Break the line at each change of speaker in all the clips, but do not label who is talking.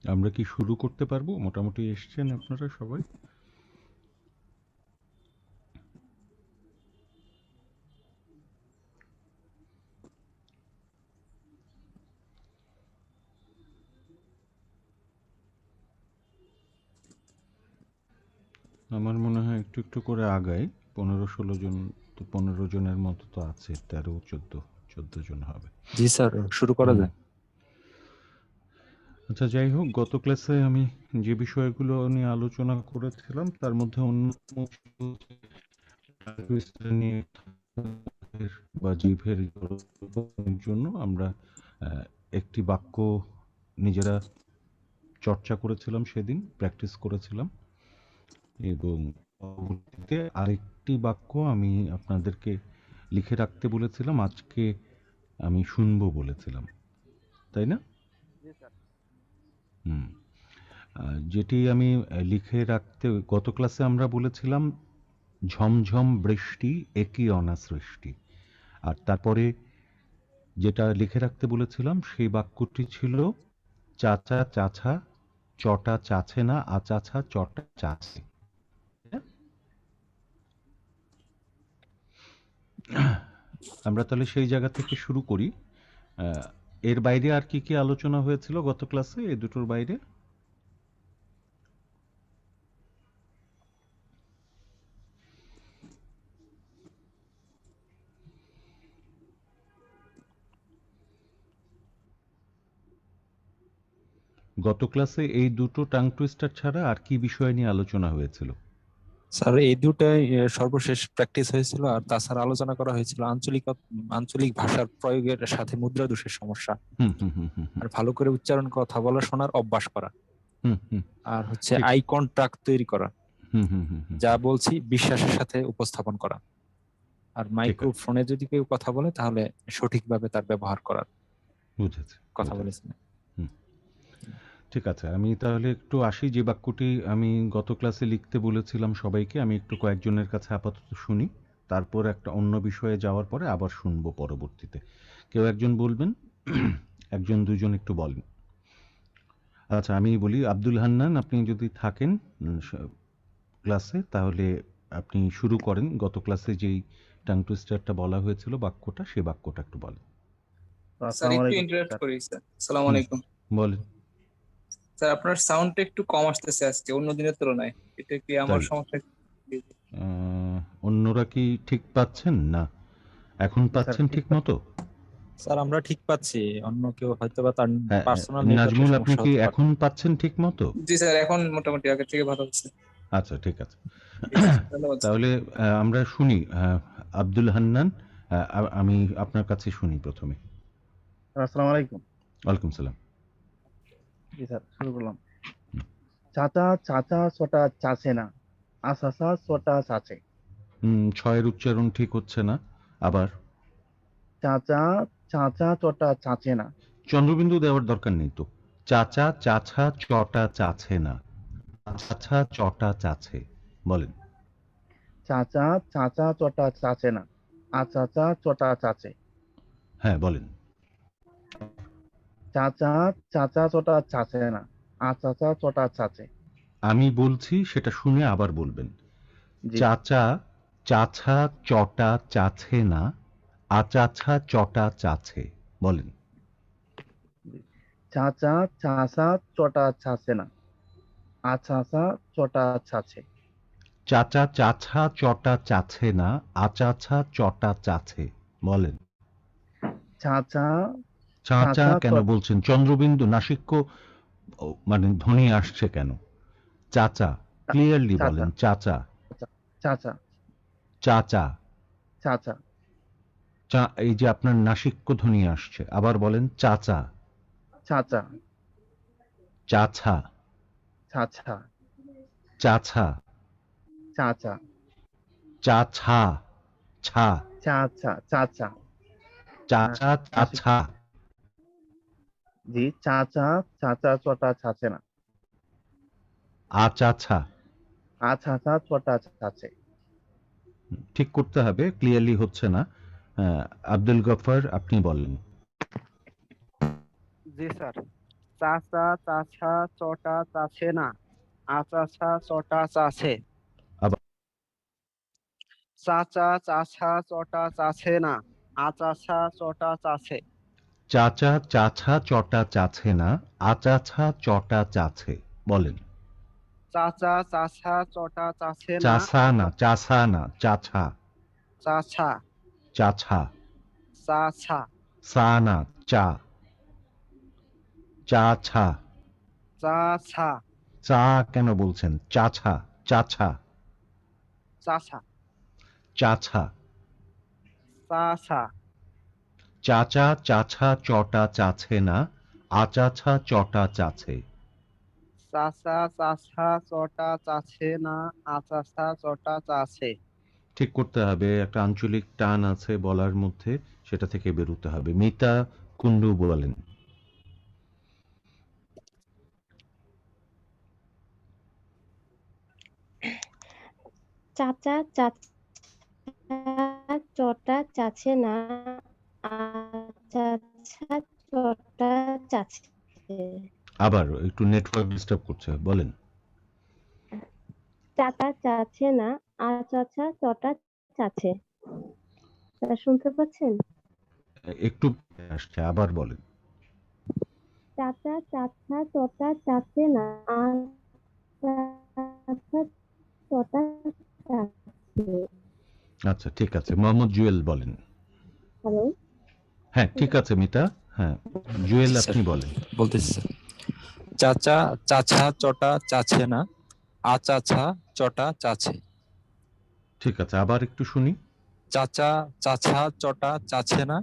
আমরা কি শুরু করতে পারবো? মোটামুটি এসছেন আপনারা সবাই? আমার মনে হয় একটু একটু করে আগাই। 15-16 জন, তো 15 জনের মতো তো আছে, 13-14 জন হবে।
জি স্যার, শুরু করা
হুম।
যায়।
আচ্ছা, যাই হোক, গত ক্লাসে আমি যে বিষয়গুলো নিয়ে আলোচনা করেছিলাম তার মধ্যে অন্যতম ছিল নিয়ে বা জিভের জন্য আমরা একটি বাক্য নিজেরা চর্চা করেছিলাম, সেদিন প্র্যাকটিস করেছিলাম, এবং পরবর্তীতে আরেকটি বাক্য আমি আপনাদেরকে লিখে রাখতে বলেছিলাম, আজকে আমি শুনবো বলেছিলাম, তাই না?
জি স্যার।
হুম। যেটি আমি লিখে রাখতে, গত ক্লাসে আমরা বলেছিলাম ঝমঝম বৃষ্টি একই অনা সৃষ্টি, আর তারপরে যেটা লিখে রাখতে বলেছিলাম সেই বাক্যটি ছিল চাচা চাছা চটা চাছে না, আচাছা চটা চাছে। আমরা তাহলে সেই জায়গা থেকে শুরু করি। এর বাইরে আর কি কি আলোচনা হয়েছিল গত ক্লাসে, এই দুটোর বাইরে? গত ক্লাসে এই দুটো টাং টুইস্টার ছাড়া আর কি বিষয় নিয়ে আলোচনা হয়েছিল?
স্যার এই দুটাই সর্বশেষ প্র্যাকটিস হয়েছিল, আর তাছাড়া আলোচনা করা হয়েছিল আঞ্চলিক ভাষার প্রয়োগের সাথে মুদ্রা দোষের সমস্যা,
হুম হুম হুম হুম
আর ভালো করে উচ্চারণ কথা বলা শোনার অভ্যাস করা,
হুম হুম।
আর হচ্ছে
ঠিক।
আই কন্ট্রাক্ট তৈরি করা,
হুম হুম হুম হুম।
যা বলছি বিশ্বাসের সাথে উপস্থাপন করা, আর
ঠিক আছে,
মাইক্রোফোনে যদি কেউ কথা বলে তাহলে সঠিকভাবে তার ব্যবহার করার
বুঝেছি
কথা
বুঝেছি।
বলেছিলেন।
হুম। ঠিক আছে, আমি তাহলে একটু আসি। যে বাক্যটি আমি গত ক্লাসে লিখতে বলেছিলাম সবাইকে, আমি একটু কয়েকজনের কাছে আপাতত শুনি, তারপর একটা অন্য বিষয়ে যাওয়ার পরে আবার শুনবো পরবর্তীতে। কেউ একজন বলবেন, একজন দুজন একটু বলেন। আচ্ছা, আমি বলি, আব্দুল হান্নান, আপনি যদি থাকেন ক্লাসে, তাহলে আপনি শুরু করেন। গত ক্লাসে যেই টাং টুইস্টারটা বলা হয়েছিল, বাক্যটা, সেই বাক্যটা একটু বলেন।
স্যার
আসসালামু
একটু
আলাইকুম
ইন্টারাপ্ট
স্যার।
করি স্যার। আসসালামু
হুম,
আলাইকুম।
বলেন।
স্যার আপনার সাউন্ডটা একটু কম আসতেছে আজকে অন্য দিনের তুলনায়। এটা কি আমার
তাই?
সমস্যা?
আহ, অন্যরা কি ঠিক পাচ্ছেন না? এখন
জি স্যার,
পাচ্ছেন
ঠিক
ঠিক মতো?
পাচ্ছি।
স্যার আমরা ঠিক পাচ্ছি, অন্য কেউ হয়তো বা তার
হ্যাঁ,
পার্সোনাল নেটওয়ার্কের
নাজমুল, আপনি
সমস্যা
কি
হতে পারে।
এখন পাচ্ছেন ঠিক মতো?
জি স্যার, এখন মোটামুটি আগের থেকে ভালো হচ্ছে।
আচ্ছা, ঠিক আছে।
ঠিক আছে, ধন্যবাদ স্যার।
তাহলে আমরা শুনি। আব্দুল হান্নান, আমি আপনার কাছে শুনি প্রথমে।
স্যার, আসসালামু আলাইকুম।
ওয়ালাইকুম সালাম।
জি স্যার, শুরু করলাম। চাচা চাচা ছোটা চাচে না, আসাসা ছোটা চাচে।
ছয়ের উচ্চারণ ঠিক হচ্ছে না, আবার।
চাচা চাচা ছোটা চাচে না।
চন্দ্রবিন্দু দেওয়ার দরকার নেই তো। চাচা চাছা চটা চাছে না, চাছা চটা চাছে, বলেন।
চাচা চাচা ছোটা চাচে না, আচাচা ছোটা চাচে।
হ্যাঁ, বলেন।
চাচা চাচা ছোটা চাচে না, আচাচা ছোটা চাচে।
আমি বলছি, সেটা শুনে আবার বলবেন।
জি
চাচা চাছা চটা চাছে না, আচাছা চটা চাছে, বলেন।
জি। চাচা চাচা ছোটা চাচে না, আচাচা ছোটা চাচে।
চাচা চাছা চটা চাছে না, আচাছা চটা চাছে, বলেন।
চাচা
চাচা
চাচা
কেন বলছেন? চন্দ্রবিন্দু নাসিক্য, মানে ধ্বনি আসছে কেন? চাচা, ক্লিয়ারলি
চাচা
বলেন, চাচা।
চাচা
চাচা,
চাচা
চা, এই যে আপনার নাসিক্য ধ্বনি আসছে, আবার বলেন চাচা।
চাচা
চাছা,
চাচা
চাছা,
চাচা
চাছা, ছা,
চাচা চাচা
চাচা
নাসিক।
চাছা,
জি, চাচা চাচা ছোটা চাচে না,
আচাছা।
আচাচা ছোটা চাচে।
ঠিক করতে হবে, ক্লিয়ারলি হচ্ছে না। আহ, আব্দুল গফর, আপনি বলেন।
জি স্যার। চাচা চাচা চটা চাছে না আচাছা চটা চাছে
আবার
চাচা চাচা চটা চাছে না আচাছা চটা চাছে
চাচা চাছা চটা চাছে না, আচাছা চটা চাছে। বলেন।
চাচা চাচা চটা চাছে না
চাছা না, চাছা না, চাছা।
চাছা
চাছা।
চাছা
সা না, চা। চাছা।
চাছা
চা কেন বলছেন? চাছা, চাছা,
চাছা
চাছা।
চাছা
চাচা চাছা চটা চাছে না, আচাছা চটা চাছে।
চাচা চাচা চটা চাছে না আচাছা চটা চাছে
ঠিক করতে হবে, একটা আঞ্চলিক টান আছে বলার মধ্যে, সেটা থেকে বেরোতে হবে। মিতা কুন্ডু বলেন।
চাচা চাচা চটা চাছে না আচাছা চটা চাছে।
আবার একটু নেটওয়ার্ক ডিস্টার্ব করছে, বলেন।
চাচা চাচ্ছে না আচাছা চটা চাছে। স্যার শুনতে পাচ্ছেন?
একটু আসছে, আবার বলেন।
চাচা চাচা চটা চাচ্ছে না আচাছা চটা চাচ্ছে।
আচ্ছা ঠিক আছে, মোহাম্মদ জুয়েল বলেন।
হ্যালো,
হ্যাঁ ঠিক আছে মিতা, হ্যাঁ জুয়েল
জি,
আপনি
স্যার।
বলেন।
বলতেছি স্যার। চাচা চাচা চটা চাছে না আচাছা চটা চাছে।
ঠিক আছে, আবার একটু শুনি।
চাচা চাচা চটা চাছে না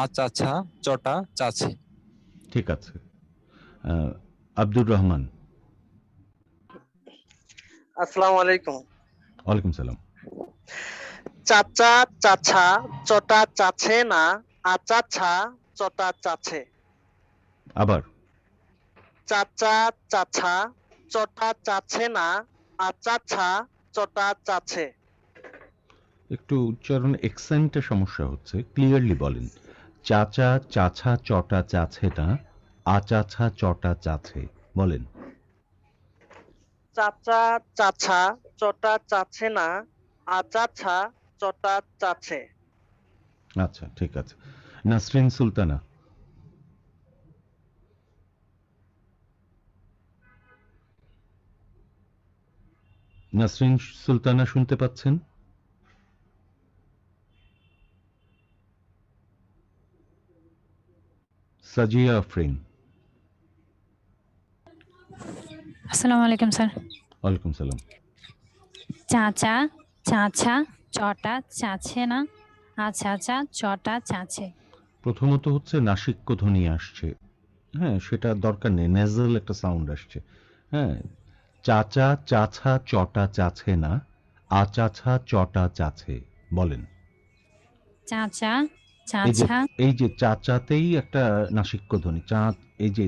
আচাছা চটা চাছে।
ঠিক আছে। আব্দুর রহমান।
আসসালামু আলাইকুম।
ওয়ালাইকুম সালাম।
চাচা চাচা চটা চাছে না আচাছা চটা চাছে।
আবার।
চাচা চাচা চটা চাছে না আচাছা চটা চাছে।
একটু উচ্চারণ এক্সেন্টে সমস্যা হচ্ছে, ক্লিয়ারলি বলেন। চাচা চাছা চটা চাছে না, আচাছা চটা চাছে। বলেন।
চাচা চাচা চটা চাছে না আচাছা চটা চাছে।
আচ্ছা ঠিক আছে। নাসরিন সুলতানা। নাসরিন সুলতানা শুনতে পাচ্ছেন? সাজিয়া আফরিন।
আসসালামু আলাইকুম স্যার।
ওয়ালাইকুম সালাম।
চাচা চাচা চটা চাছে না আচাছা চটা চাছে।
প্রথমত হচ্ছে নাসিক্য ধ্বনি আসছে, হ্যাঁ সেটা দরকার নেই, নেজাল একটা সাউন্ড আসছে। হ্যাঁ, চাচা চাছা চটা চাছে না, আচাছা চটা চাছে। বলেন।
চাচা
এই যে
চাচা
এই যে চাচাতেই একটা নাসিক্য ধ্বনি, চা, এই যে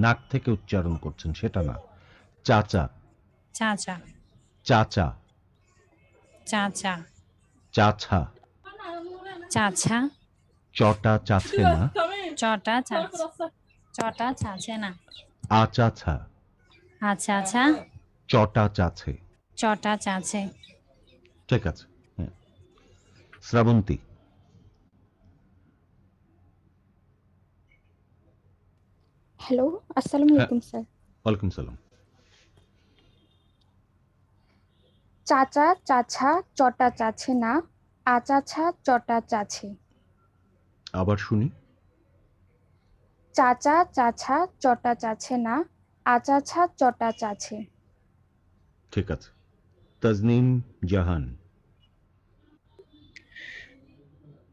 নাক থেকে উচ্চারণ করছেন সেটা না। চাচা
চাচা
চাচা
চাচা
চাছা
চাচা
চটা চাছে না,
চটা চাছে চটা চাছে না
আচাছা
আচাছা
চটা চাছে।
চটা চাছে।
ঠিক আছে। হ্যাঁ, শ্রাবন্তী।
হ্যালো, আসসালামু
হ্যাঁ,
আলাইকুম স্যার।
ওয়ালাইকুম সালাম।
চাচা চাচা চটা চাছে না আচাছা চটা চাছে।
আবার শুনি।
চাচা চাচা চটা চাছে না আচাছা চটা চাছে।
ঠিক আছে। তাজনিম জাহান।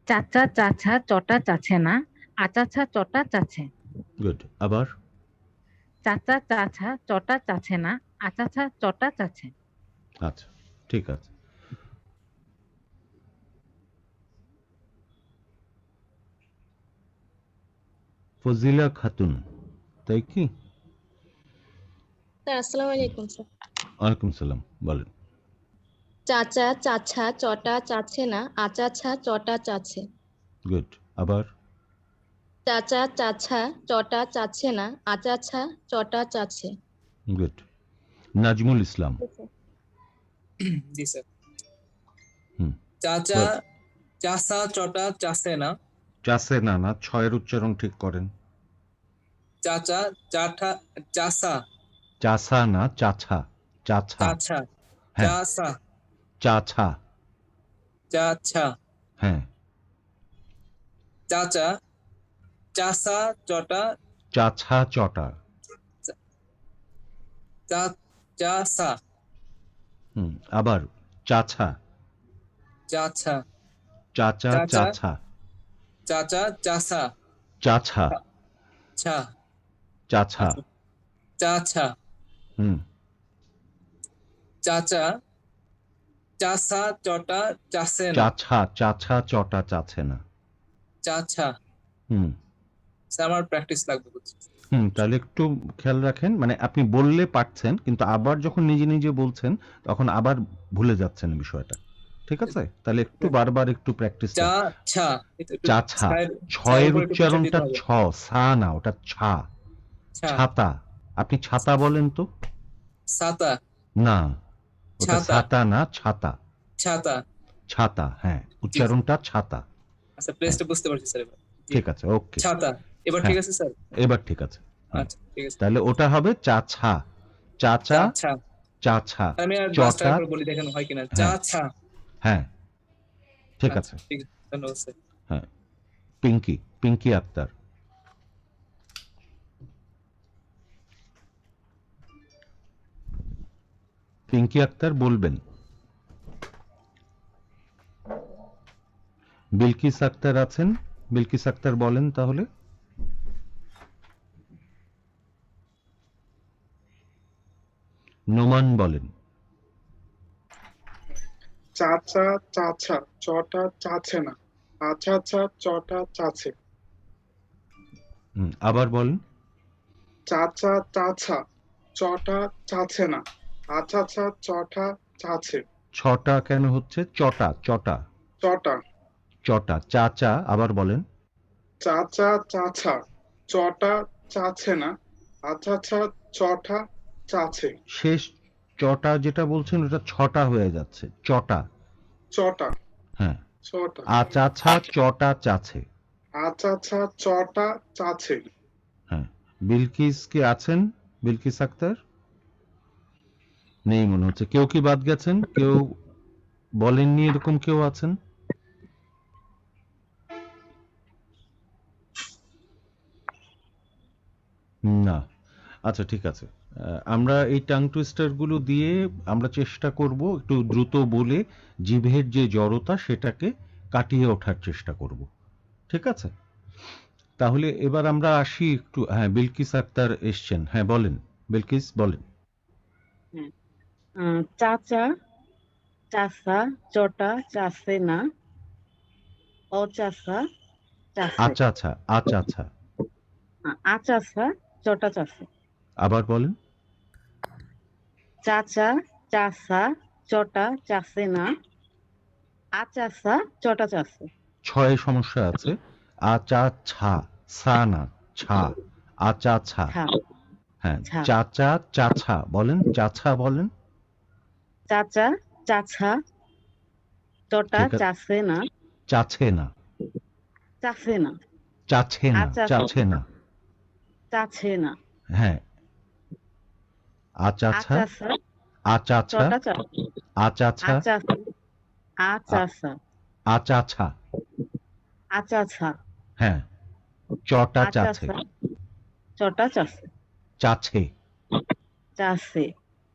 চাচা চাচা চটা চাছে না আচাছা চটা চাছে।
গুড। আবার।
চাচা চাচা চটা চাছে না আচাছা চটা চাছে।
আচ্ছা ঠিক আছে। ফজিলা খাতুন, তাই কি?
স্যার আসসালামু আলাইকুম স্যার।
ওয়ালাইকুম সালাম, বলেন।
চাচা চাচা চটা চাচ্ছে না আচাছা চটা চাচ্ছে।
গুড। আবার।
চাচা চাচা চটা চাচ্ছে না আচাছা চটা চাচ্ছে।
গুড। নাজমুল ইসলাম।
জি স্যার।
হুম,
চাচা
বল।
চাষা চটা চাষে না।
চাষে না, না, ছয়ের উচ্চারণ ঠিক করেন।
চাচা চাঠা চাষা
চাষা না, চাছা। চাছা।
চাছা
হ্যাঁ,
চাষা
চাছা।
চাছা
হ্যাঁ,
চাচা চাষা চটা
চাছা চটা।
চাষা
আবার চাছা।
চাছা
চাচা
চাচা
চাছা।
চাচা চাষা
চাছা।
ছা
চাছা।
চাছা
হুম,
চাচা চাষা চটা চাষে না।
চাছা। চাছা চটা চাছে না।
চাছা
হুম
স্যার আমার প্র্যাকটিস লাগবে বুঝছি।
তাহলে একটু খেয়াল রাখেন, মানে আপনি বললে পারছেন, কিন্তু আবার যখন নিজে নিজে বলছেন তখন আবার ভুলে যাচ্ছেন বিষয়টা। ঠিক আছে, তাহলে একটু বারবার একটু প্র্যাকটিস
চা
করেন।
ছা একটু
চাছা।
ছায়ের
ছয়ের
উপর একটু প্রেসার দিতে
উচ্চারণটা
হবে।
ছ, সা না, ওটা ছা।
ছা
ছাতা। আপনি ছাতা বলেন তো।
ছাতা
না, ওটা
ছাতা
ছাতা না, ছাতা।
ছাতা।
ছাতা, হ্যাঁ,
জি
উচ্চারণটা ছাতা।
আচ্ছা প্লেসটা বুঝতে পারছি স্যার এবার। জি
ঠিক আছে, ওকে।
ছাতা এবার
হ্যাঁ,
ঠিক আছে স্যার।
এবার ঠিক আছে। হ্যাঁ,
আচ্ছা ঠিক আছে।
তাহলে ওটা হবে চাছা। চাচা
আচ্ছা
চাছা
আমি আর লাস্ট
চটা।
একবার বলি দেখেন হয় কিনা। চা
হ্যাঁ,
আচ্ছা
হ্যাঁ, ঠিক
আচ্ছা
আছে।
ঠিক আছে ধন্যবাদ স্যার।
হ্যাঁ, পিঙ্কি, পিঙ্কি আক্তার। পিঙ্কি আক্তার বলবেন। বিলকিস আক্তার আছেন? বিলকিস আক্তার বলেন তাহলে। নোমান বলেন।
চাচা চাছা চটা চাছে না আচাছা চটা চাছে।
আবার বলেন।
চাচা চাছা চটা চাছে না আচাছা চটা চাছে।
ছটা কেন হচ্ছে? চটা, চটা।
চটা।
চটা। চাচা, আবার বলেন।
চাচা চাছা চটা চাছে না আচাছা চটা চাছে।
শেষ চটা যেটা বলছেন ওটা ছটা হয়ে যাচ্ছে। চটা।
চটা।
হ্যাঁ,
চটা।
আচাছা চটা চাছে।
আচাছা চটা চাছে।
হ্যাঁ, বিলকিস কি আছেন? বিলকিস আক্তার নেই মনে হচ্ছে। কেউ কি বাদ গেছেন? কেউ বলেননি এরকম কেউ আছেন? না। আচ্ছা ঠিক আছে, আমরা এই টাং টুইস্টার গুলো দিয়ে আমরা চেষ্টা করব একটু দ্রুত বলে জিভের যে জড়তা সেটাকে কাটিয়ে ওঠার চেষ্টা করব। ঠিক আছে, তাহলে এবার আমরা আসি একটু। হ্যাঁ, বিলকিস আক্তার এসছেন। হ্যাঁ বলেন, বিলকিস বলেন।
চাচা চাষা চটা চাষে না অচাষা চাষে।
আচ্ছা আচ্ছা, আচ্ছা আচ্ছা।
আচাষা চটা চাষে।
আবার বলেন।
চাচা চাষা চটা চাষে না আচাষা চটা চাষে।
ছয়ে সমস্যা আছে। আচা ছা, সা না, ছা। আচা ছা। হ্যাঁ, চাচা চাছা বলেন। চাছা বলেন।
চাচা চাছা চটা চাষে না।
চাছে না।
চাষে না।
চাছে না, চাছে না।
চাছে না।
হ্যাঁ, আচাছা। আচাছা। আচাছা।
আচাছা।
আচাছা।
আচাছা।
হ্যাঁ, চটা চাছে।
চটা চাষে।
চাছে।
চাষে।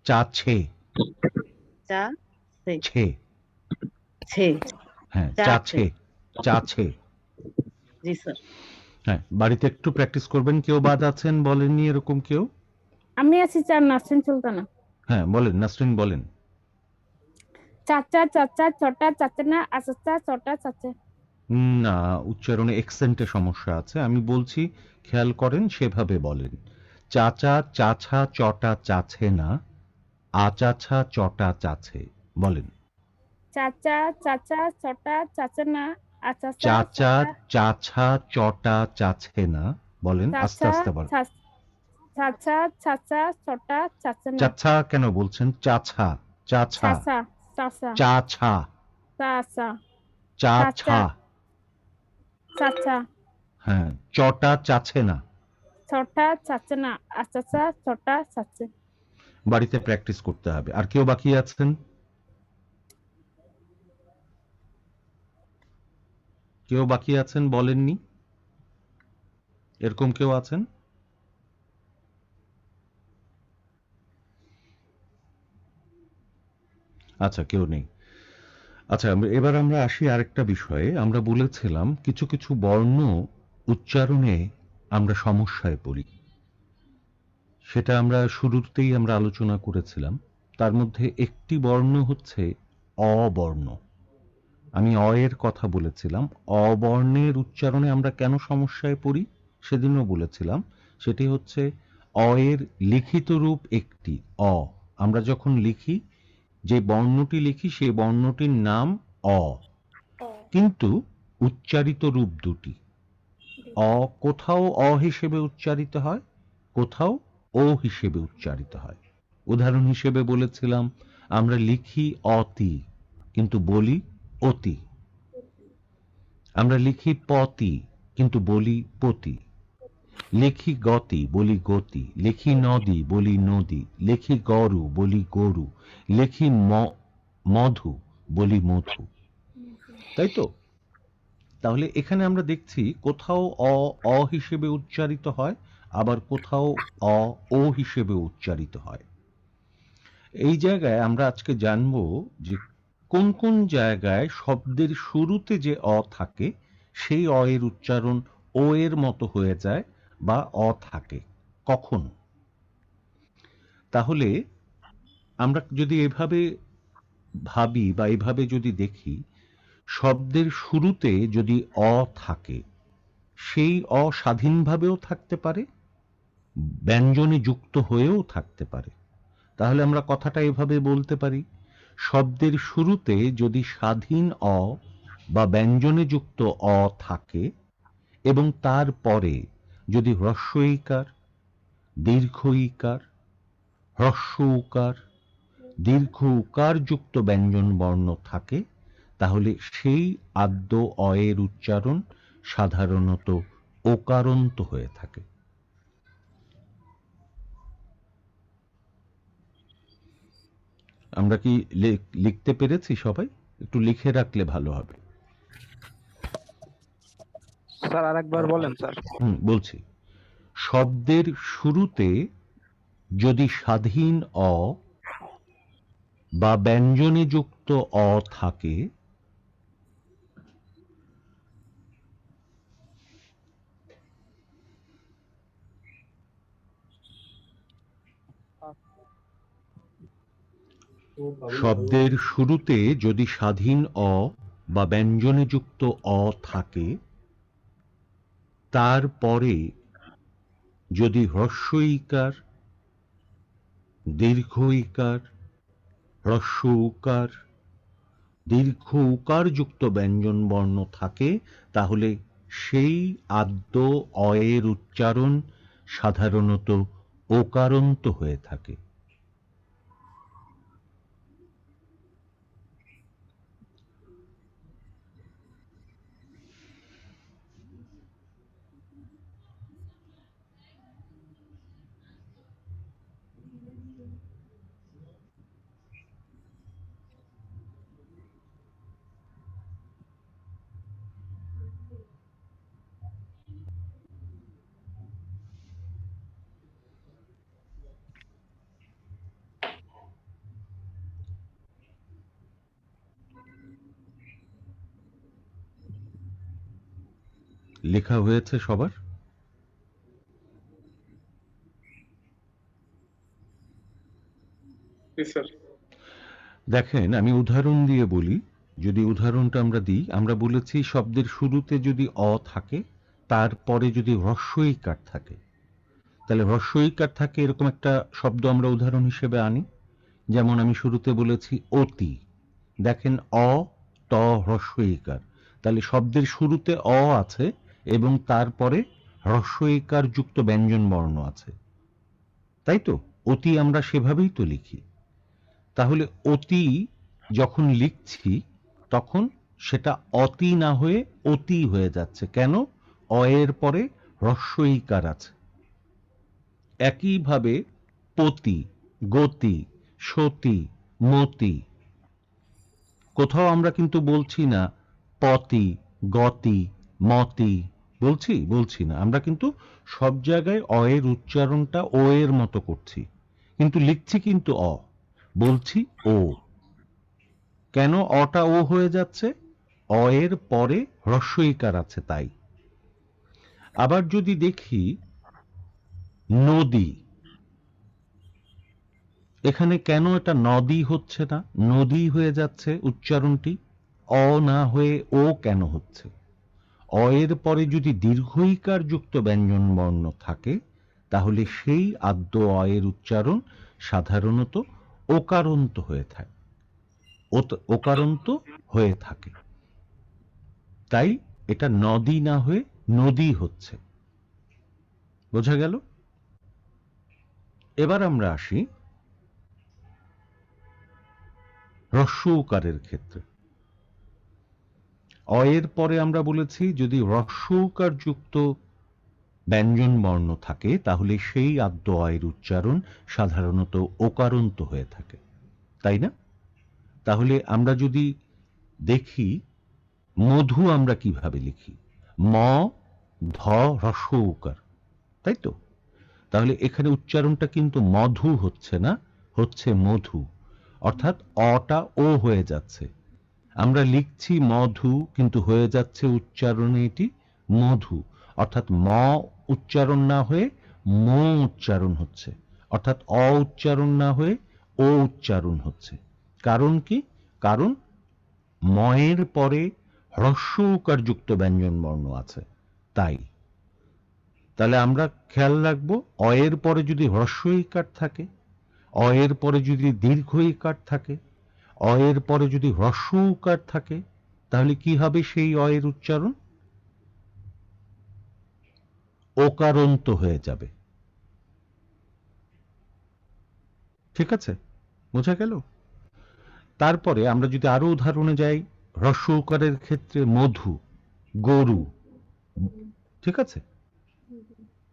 চাছে।
চাষে।
ছে।
ছে।
হ্যাঁ, চাছে। চাছে।
জি স্যার।
হ্যাঁ, বাড়িতে একটু প্র্যাকটিস করবেন। কেউ বাদ আছেন বলেননি এরকম কেউ?
আমি আছি স্যার, নাসরিন সুলতানা।
হ্যাঁ বলেন, নাসরিন বলেন।
চাচা চাচা চটা চাচে না আচাচা চটা চাচে।
না, উচ্চারণে এক্সেন্টে সমস্যা আছে। আমি বলছি খেয়াল করেন, সেভাবে বলেন। চাচা চাছা চটা চাছে না আচাছা চটা চাছে। বলেন।
চাচা চাচা চটা চাচে না
আচাছা
চাচা
চটা
চাছা চটা চাছে না, বলেন আস্তে
চাচা
আস্তে বলেন।
চাচা চাচা চটা চাচে না
চাচা কেন বলছেন? চাছা চাছা
চাচা চাচা
চাছা
চাচা চাচা
চাছা।
চাচা
হ্যাঁ, চটা চাছে না।
চটা চাচে না আচাচা চটা চাচে।
বাড়িতে প্র্যাকটিস করতে হবে। আর কেউ বাকি আছেন? কেউ বাকি আছেন বলেননি? এরকম কেউ আছেন? আচ্ছা, কেউ নেই। আচ্ছা, এবার আমরা আসি আরেকটা বিষয়ে। আমরা বলেছিলাম কিছু কিছু বর্ণ উচ্চারণে আমরা সমস্যায় পড়ি, সেটা আমরা শুরুতেই আমরা আলোচনা করেছিলাম। তার মধ্যে একটি বর্ণ হচ্ছে অ বর্ণ। আমি অ এর কথা বলেছিলাম। অ বর্ণের উচ্চারণে আমরা কেন সমস্যায় পড়ি সেদিনও বলেছিলাম। সেটি হচ্ছে অ এর লিখিত রূপ একটি অ। আমরা যখন লিখি, যে বর্ণটি লিখি সেই বর্ণটির নাম অ, কিন্তু উচ্চারিত রূপ দুটি। অ কোথাও অ হিসেবে উচ্চারিত হয়, কোথাও ও হিসেবে উচ্চারিত হয়। উদাহরণ হিসেবে বলেছিলাম আমরা লিখি অতি কিন্তু বলি অতি। আমরা লিখি পতি কিন্তু বলি পতি। লিখি গতি বলি গতি, লিখি নদী বলি নদী, লিখি গরু বলি গরু, লিখি মধু বলি মধু। তাই তো? তাহলে এখানে আমরা দেখছি কোথাও অ হিসেবে উচ্চারিত হয়, আবার কোথাও ও হিসেবে উচ্চারিত হয়। এই জায়গায় আমরা আজকে জানব যে কোন কোন জায়গায় শব্দের শুরুতে যে অ থাকে সেই অ এর উচ্চারণ ও এর মতো হয়ে যায় বা অ থাকে কখন। তাহলে আমরা যদি এভাবে ভাবি বা এভাবে যদি দেখি, শব্দের শুরুতে যদি অ থাকে, সেই অ স্বাধীনভাবেও থাকতে পারে, ব্যঞ্জনে যুক্ত হয়েও থাকতে পারে। তাহলে আমরা কথাটা এভাবে বলতে পারি, শব্দের শুরুতে যদি স্বাধীন অ বা ব্যঞ্জনে যুক্ত অ থাকে এবং তারপরে যদি হ্রস্ব ইকার, দীর্ঘ ইকার, হ্রস্ব উকার, দীর্ঘ উকার যুক্ত ব্যঞ্জন বর্ণ থাকে, তাহলে সেই আদ্য অ এর উচ্চারণ সাধারণত ওকারন্ত হয়ে থাকে। আমরা কি লিখতে পেরেছি সবাই? একটু লিখে রাখলে ভালো হবে।
স্যার আরেকবার বলেন স্যার।
বলছি, শব্দের শুরুতে যদি স্বাধীন অ বা ব্যঞ্জনে যুক্ত অ থাকে, শব্দের শুরুতে যদি স্বাধীন অ বা ব্যঞ্জনে যুক্ত অ থাকে, তারপরে যদি হ্রস্ব ইকার, দীর্ঘ ইকার, হ্রস্ব উকার, দীর্ঘ উকার যুক্ত ব্যঞ্জন বর্ণ থাকে, তাহলে সেই আদ্য অ এর উচ্চারণ সাধারণত ওকারন্ত হয়ে থাকে। লেখা হয়েছে সবার? দেখেন, আমি উদাহরণ দিয়ে বলি। যদি উদাহরণটা আমরা দিই, আমরা বলেছি শব্দের শুরুতে যদি অ থাকে, তারপরে যদি হ্রস্ব ইকার থাকে, তাহলে হ্রস্ব ইকার থাকে এরকম একটা শব্দ আমরা উদাহরণ হিসেবে আনি। যেমন আমি শুরুতে বলেছি অতি। দেখেন অ ত হ্রস্ব ইকার, তাহলে শব্দের শুরুতে অ আছে এবং তারপরে হ্রস্ব ইকার যুক্ত ব্যঞ্জন বর্ণ আছে, তাই তো? অতি আমরা সেভাবেই তো লিখি। তাহলে অতি যখন লিখছি তখন সেটা অতি না হয়ে অতি হয়ে যাচ্ছে। কেন? অ এর পরে হ্রস্ব ইকার আছে। একইভাবে পতি, গতি, সতি, মতি, কোথাও আমরা কিন্তু বলছি না পতি, গতি, মতি, বলছি না। আমরা কিন্তু সব জায়গায় অ এর উচ্চারণটা ও এর মতো করছি, কিন্তু লিখছি কিন্তু অ, বলছি ও। কেন অটা ও হয়ে যাচ্ছে? অ এর পরে হ্রস্ব ইকার আছে তাই। আবার যদি দেখি নদী, এখানে কেন এটা নদী হচ্ছে না, নদী হয়ে যাচ্ছে উচ্চারণটি? অ না হয়ে ও কেন হচ্ছে? অ এর পরে যদি দীর্ঘ ইকার যুক্ত ব্যঞ্জন বর্ণ থাকে তাহলে সেই আদ্য অ এর উচ্চারণ সাধারণত ওকারন্ত হয়ে থাকে, ওকারন্ত হয়ে থাকে। তাই এটা নদী না হয়ে নদী হচ্ছে। বোঝা গেল? এবার আমরা আসি হ্রস্ব উকারের ক্ষেত্রে। অ এর পরে আমরা বলেছি যদি হ্রস্ব উকার যুক্ত ব্যঞ্জন বর্ণ থাকে তাহলে সেই আদ্য অ এর উচ্চারণ সাধারণত ওকারন্ত হয়ে থাকে, তাই না? তাহলে আমরা যদি দেখি মধু আমরা কিভাবে লিখি, ম ধ হ্রস্ব উকার, তাই তো? তাহলে এখানে উচ্চারণটা কিন্তু মধু হচ্ছে না, হচ্ছে মধু, অর্থাৎ অটা ও হয়ে যাচ্ছে। আমরা লিখছি মধু কিন্তু হয়ে যাচ্ছে উচ্চারণে এটি মধু, অর্থাৎ ম উচ্চারণ না হয়ে ম উচ্চারণ হচ্ছে, অর্থাৎ অ উচ্চারণ না হয়ে ও উচ্চারণ হচ্ছে। কারণ কি? কারণ ময়ের পরে হ্রস্ব উকার যুক্ত ব্যঞ্জন বর্ণ আছে তাই। তাহলে আমরা খেয়াল রাখবো অ এর পরে যদি হ্রস্ব ইকার থাকে, অ এর পরে যদি দীর্ঘ ইকার থাকে, অ এর পরে যদি হ্রস্ব উকার থাকে, তাহলে কি হবে সেই অ এর উচ্চারণ? ওকারন্ত হয়ে যাবে। ঠিক আছে? বোঝা গেল? তারপরে আমরা যদি আরো উদাহরণে যাই, হ্রস্ব উকারের ক্ষেত্রে মধু, গরু, ঠিক আছে?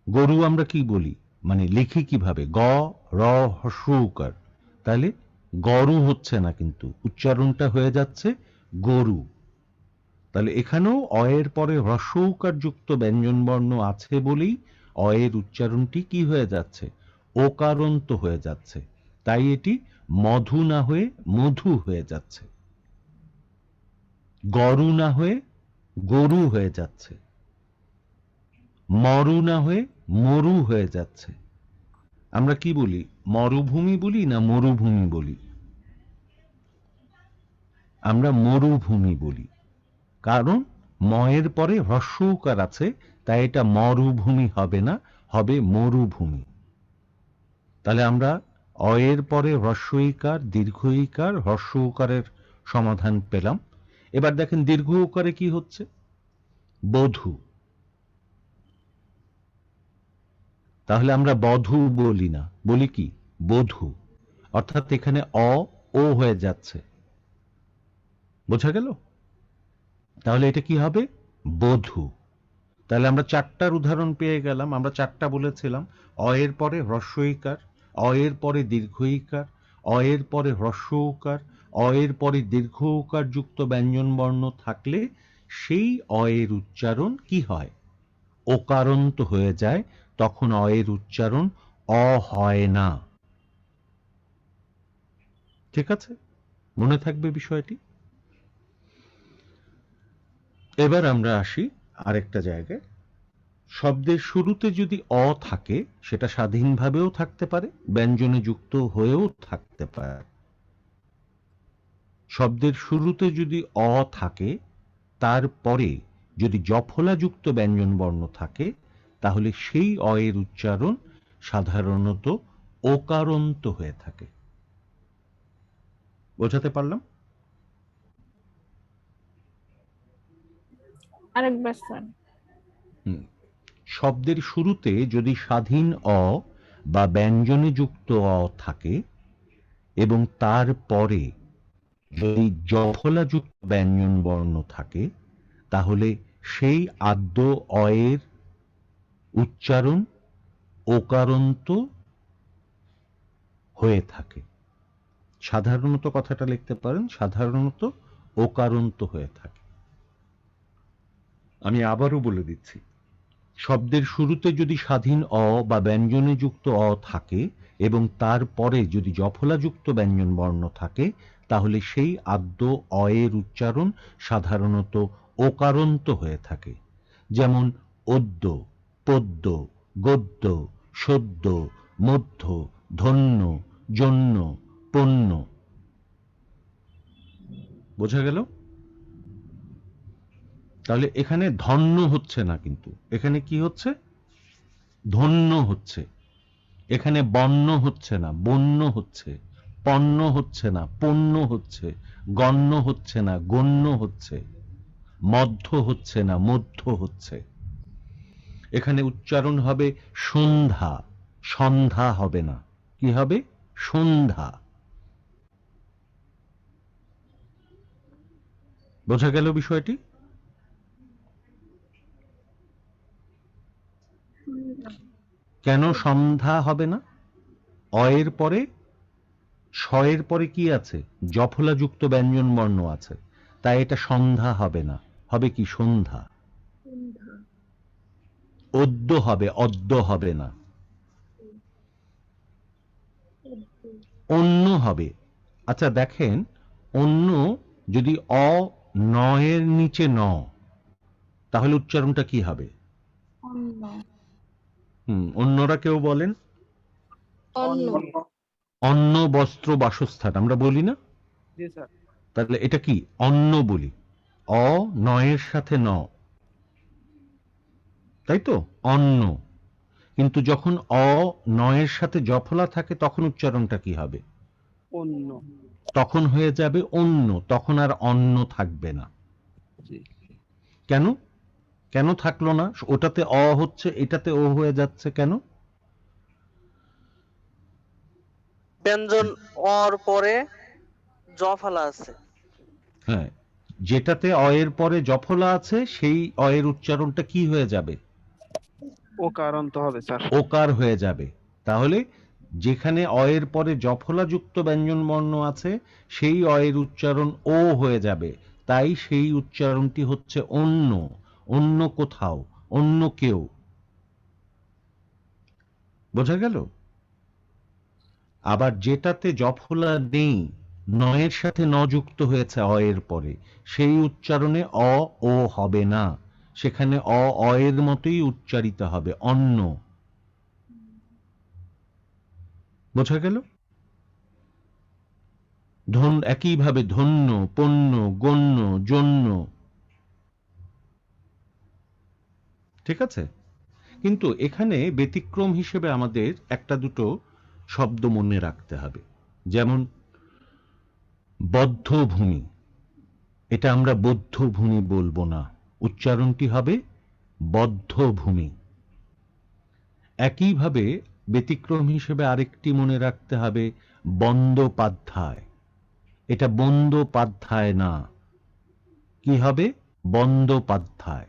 গরু আমরা কি বলি, মানে লিখি কিভাবে? গ র হ্রস্ব উকার, তাহলে গরু হচ্ছে না, কিন্তু উচ্চারণটা হয়ে যাচ্ছে গরু। তাহলে এখানেও অ এর পরে হ্রস্ব উকার যুক্ত ব্যঞ্জন বর্ণ আছে বলেই অ এর উচ্চারণটি কি হয়ে যাচ্ছে? ওকারন্ত হয়ে যাচ্ছে। তাই এটি মধু না হয়ে মধু হয়ে যাচ্ছে, গরু না হয়ে গরু হয়ে যাচ্ছে, মরু না হয়ে মরু হয়ে যাচ্ছে। আমরা কি বলি, মরুভূমি বলি না মরুভূমি বলি? আমরা মরুভূমি বলি, কারণ ময়ের পরে হ্রস্ব উকার আছে, তাই এটা মরুভূমি হবে না, হবে মরুভূমি। তাহলে আমরা অ এর পরে হ্রস্ব ইকার, দীর্ঘ ইকার, হ্রস্ব উকারের সমাধান পেলাম। এবার দেখেন দীর্ঘ উকারে কি হচ্ছে? বধূ। তাহলে আমরা বধূ বলি না, বলি কি? বধূ, অর্থাৎ এখানে অ ও হয়ে যাচ্ছে। বোঝা গেল? তাহলে এটা কি হবে? বধূ। তাহলে আমরা চারটার উদাহরণ পেয়ে গেলাম। আমরা চারটা বলেছিলাম, অ এর পরে হ্রস্ব ইকার, অ এর পরে দীর্ঘ ইকার, অ এর পরে হ্রস্ব উকার, অ এর পরে দীর্ঘ উকার যুক্ত ব্যঞ্জন বর্ণ থাকলে সেই অ এর উচ্চারণ কি হয়? ওকারন্ত হয়ে যায়, তখন অ এর উচ্চারণ অ হয় না। ঠিক আছে? মনে থাকবে বিষয়টি। এবার আমরা আসি আরেকটা জায়গায়। শব্দের শুরুতে যদি অ থাকে সেটা স্বাধীনভাবেও থাকতে পারে, ব্যঞ্জনে যুক্ত হয়েও থাকতে পারে। শব্দের শুরুতে যদি অ থাকে, তারপরে যদি জফলা যুক্ত ব্যঞ্জন বর্ণ থাকে, তাহলে সেই অ এর উচ্চারণ সাধারণত ওকারন্ত হয়ে থাকে। বোঝাতে পারলাম?
আরেকবার স্যার।
হুম। শব্দের শুরুতে যদি স্বাধীন অ বা ব্যঞ্জনে যুক্ত অ থাকে এবং তার পরে যদি জফলাযুক্ত ব্যঞ্জন বর্ণ থাকে, তাহলে সেই আদ্য অয়ের উচ্চারণ ওকারান্ত হয়ে থাকে। সাধারণত কথাটা লিখতে পারেন, সাধারণত ওকারান্ত হয়ে থাকে। আমি আবারও বলে দিচ্ছি, শব্দের শুরুতে যদি স্বাধীন অ বা ব্যঞ্জনে যুক্ত অ থাকে এবং তার পরে যদি জফলাযুক্ত ব্যঞ্জন বর্ণ থাকে, তাহলে সেই আদ্য অয়ের উচ্চারণ সাধারণত ওকারান্ত হয়ে থাকে। যেমন অদ্য, পদ্য, গদ্য, সদ্য, মধ্য, ধন্য, জন্য, পন্য। বোঝা গেল? তাহলে এখানে ধন্য হচ্ছে না, কিন্তু এখানে কি হচ্ছে? ধন্য হচ্ছে। এখানে বন্য হচ্ছে না, বন্য হচ্ছে। পণ্য হচ্ছে না, পণ্য হচ্ছে। গণ্য হচ্ছে না, গণ্য হচ্ছে। মধ্য হচ্ছে না, মধ্য হচ্ছে। এখানে উচ্চারণ হবে সন্ধ্যা, সন্ধ্যা হবে না। কি হবে? সন্ধ্যা। বোঝা গেল বিষয়টি? কেন সন্ধ্যা হবে না? অয়ের পরে শয়ের পরে কি আছে? জফলাযুক্ত ব্যঞ্জন বর্ণ আছে, তাই এটা সন্ধ্যা হবে না, হবে কি? সন্ধ্যা। অদ্য হবে, অদ্য হবে না। অন্য হবে। আচ্ছা দেখেন, অন্য যদি অ নয়ের নিচে ন, তাহলে উচ্চারণটা কি হবে? অন্যরা কেউ বলেন?
অন্য।
অন্ন, বস্ত্র, বাসস্থান আমরা বলি না?
জি স্যার।
তাহলে এটা কি? অন্ন বলি। অ নয়ের সাথে ন, তাই তো? অন্ন। কিন্তু যখন অ নয়ের সাথে জফলা থাকে তখন উচ্চারণটা কি হবে?
অন্য।
তখন হয়ে যাবে অন্য, তখন আর অন্ন থাকবে না। কেন? কেন থাকলো না? ওটাতে অ হচ্ছে, এটাতে ও হয়ে যাচ্ছে কেন?
ব্যঞ্জন অর পরে জফলা আছে।
হ্যাঁ, যেটাতে অয়ের পরে জফলা আছে সেই অয়ের উচ্চারণটা কি হয়ে যাবে?
ওকারান্ত হবে স্যার।
ওকার হয়ে যাবে। তাহলে যেখানে অয়ের পরে জফলা যুক্ত ব্যঞ্জন বর্ণ আছে সেই অয়ের উচ্চারণ ও হয়ে যাবে, তাই সেই উচ্চারণটি হচ্ছে অন্য, অন্য কোথাও, অন্য কেউ। বোঝা গেল? আবার যেটাতে জফলা নেই, নয়ের সাথে ন যুক্ত হয়েছে অয়ের পরে, সেই উচ্চারণে অ ও হবে না, সেখানে অ অয়ের মতোই উচ্চারিত হবে, অন্য। বোঝা গেল? একইভাবে ধন্য, পণ্য, গণ্য, জন্য। ঠিক আছে? কিন্তু এখানে ব্যতিক্রম হিসেবে আমাদের একটা দুটো শব্দ মনে রাখতে হবে। যেমন বদ্ধভূমি, এটা আমরা বদ্ধভূমি বলবো না, উচ্চারণটি হবে বদ্ধভূমি। একইভাবে ব্যতিক্রম হিসেবে আরেকটি মনে রাখতে হবে বন্দ্যোপাধ্যায়, এটা বন্দ্যোপাধ্যায় না, কি হবে? বন্দ্যোপাধ্যায়।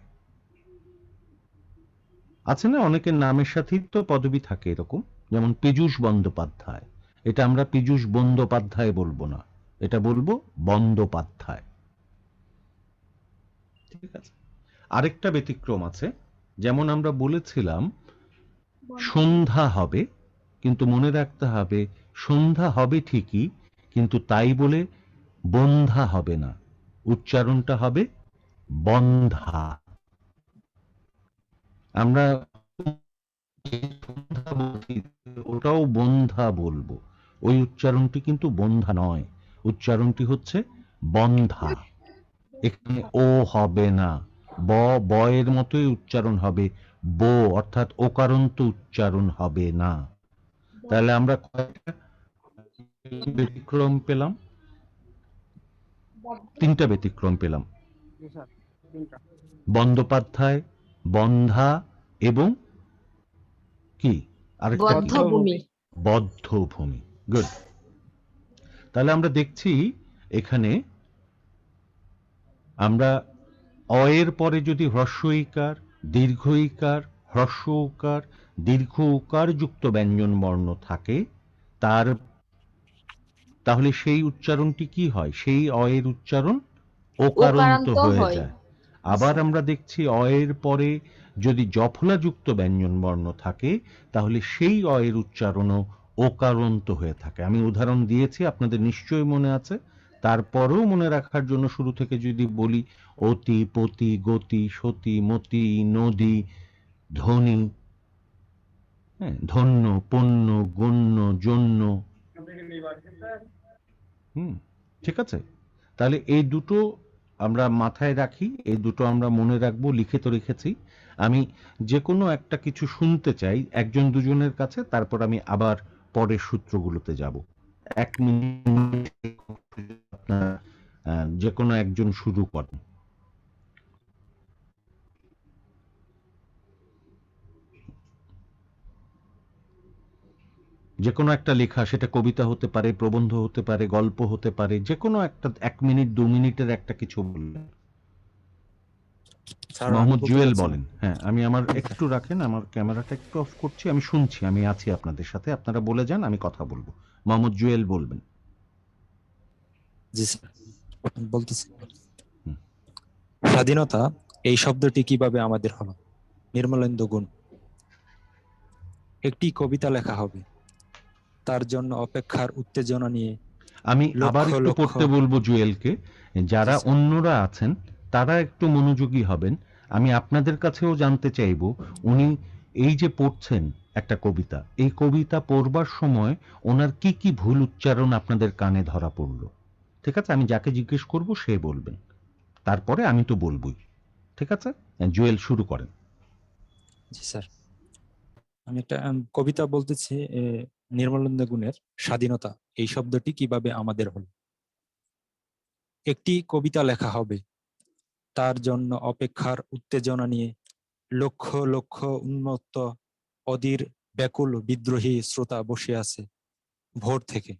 আছে না অনেকের নামের সাথেই তো পদবি থাকে এরকম, যেমন পীযূষ বন্দ্যোপাধ্যায়, এটা আমরা পীযূষ বন্দ্যোপাধ্যায় বলবো না, এটা বলবো বন্দ্যোপাধ্যায়। ঠিক আছে? আরেকটা ব্যতিক্রম আছে, যেমন আমরা বলেছিলাম সন্ধ্যা হবে, কিন্তু মনে রাখতে হবে সন্ধ্যা হবে ঠিকই, কিন্তু তাই বলে বন্ধা হবে না, উচ্চারণটা হবে বন্ধা। আমরা ওটাও বন্ধা বলবো, ওই উচ্চারণটি কিন্তু বন্ধা নয়, উচ্চারণটি হচ্ছে বন্ধা। এখানে ও হবে না, বয়ের মতোই উচ্চারণ হবে, বো, অর্থাৎ ওকারান্ত উচ্চারণ হবে না। তাহলে আমরা কয়টা ব্যতিক্রম পেলাম? তিনটা ব্যতিক্রম পেলাম।
জি স্যার, তিনটা।
বন্দ্যোপাধ্যায়, বন্ধা এবং কি আরেকটা কি?
বদ্ধভূমি।
বদ্ধভূমি। গুড। তাহলে আমরা দেখছি এখানে আমরা অয়ের পরে যদি হ্রস্ব ইকার, দীর্ঘ ইকার, হ্রস্ব উকার, দীর্ঘ উকার যুক্ত ব্যঞ্জন বর্ণ থাকে তাহলে সেই উচ্চারণটি কি হয়? সেই অয়ের উচ্চারণ ওকারান্ত হয়ে যায়। আবার আমরা দেখছি অয়ের পরে যদি জফলা যুক্ত ব্যঞ্জন বর্ণ থাকে তাহলে সেই অয়ের উচ্চারণও ওকারান্ত হয়ে থাকে। আমি উদাহরণ দিয়েছি, আপনাদের নিশ্চয়ই মনে আছে। তারপরেও মনে রাখার জন্য শুরু থেকে যদি বলি, অতি, পতি, গতি, সতী, মতি, নদী, ধ্বনি, ধন্য, পণ্য, গণ্য, জন্য। ঠিক আছে? তাহলে এই দুটো আমরা মাথায় রাখি, এই দুটো আমরা মনে রাখবো, লিখে তো রেখেছি। আমি যে কোনো একটা কিছু শুনতে চাই একজন দুজনের কাছে, তারপর আমি আবার পরের সূত্রগুলোতে যাব। 1 মিনিট আপনারা যে কোনো একজন শুরু করেন। যে কোনো একটা লেখা, সেটা কবিতা হতে পারে, প্রবন্ধ হতে পারে, গল্প হতে পারে, যে কোনো একটা 1 মিনিট 2 মিনিটের একটা কিছু বললেন। মোহাম্মদ জুয়েল বলেন। হ্যাঁ, আমি আমার একটু রাখেন, আমার ক্যামেরাটা একটু অফ করছি, আমি শুনছি, আমি আছি আপনাদের সাথে, আপনারা বলে যান, আমি কথা বলবো। মোহাম্মদ জুয়েল বলবেন।
জি স্যার, বলতেছি। স্বাধীনতা এই শব্দটি কিভাবে আমাদের হলো? নির্মলেন্দু গুণ। একটি কবিতা লেখা হবে, তার জন্য অপেক্ষার উত্তেজনা নিয়ে
আমি আবার একটু পড়তে বলবো জুয়েলকে। যারা অন্যরা আছেন তারা একটু মনোযোগী হবেন। আমি আপনাদের কাছেও জানতে চাইবো, উনি এই যে পড়ছেন একটা কবিতা, এই কবিতা পড়বার সময় ওনার কি কি ভুল উচ্চারণ আপনাদের কানে ধরা পড়লো? ঠিক আছে, আমি যাকে জিজ্ঞেস করব সে বলবেন, তারপরে আমি তো বলবই। ঠিক আছে, জুয়েল শুরু করেন।
জি স্যার, আমি একটা কবিতা বলতেছি, নির্মলেন্দু গুণের স্বাধীনতা এই শব্দটি কিভাবে আমাদের হলো। একটি কবিতা লেখা হবে, তার জন্য অপেক্ষার উত্তেজনা নিয়ে লক্ষ লক্ষ উন্মত্ত অধীর ব্যাকুল বিদ্রোহী শ্রোতা বসে আছে ভোর থেকে।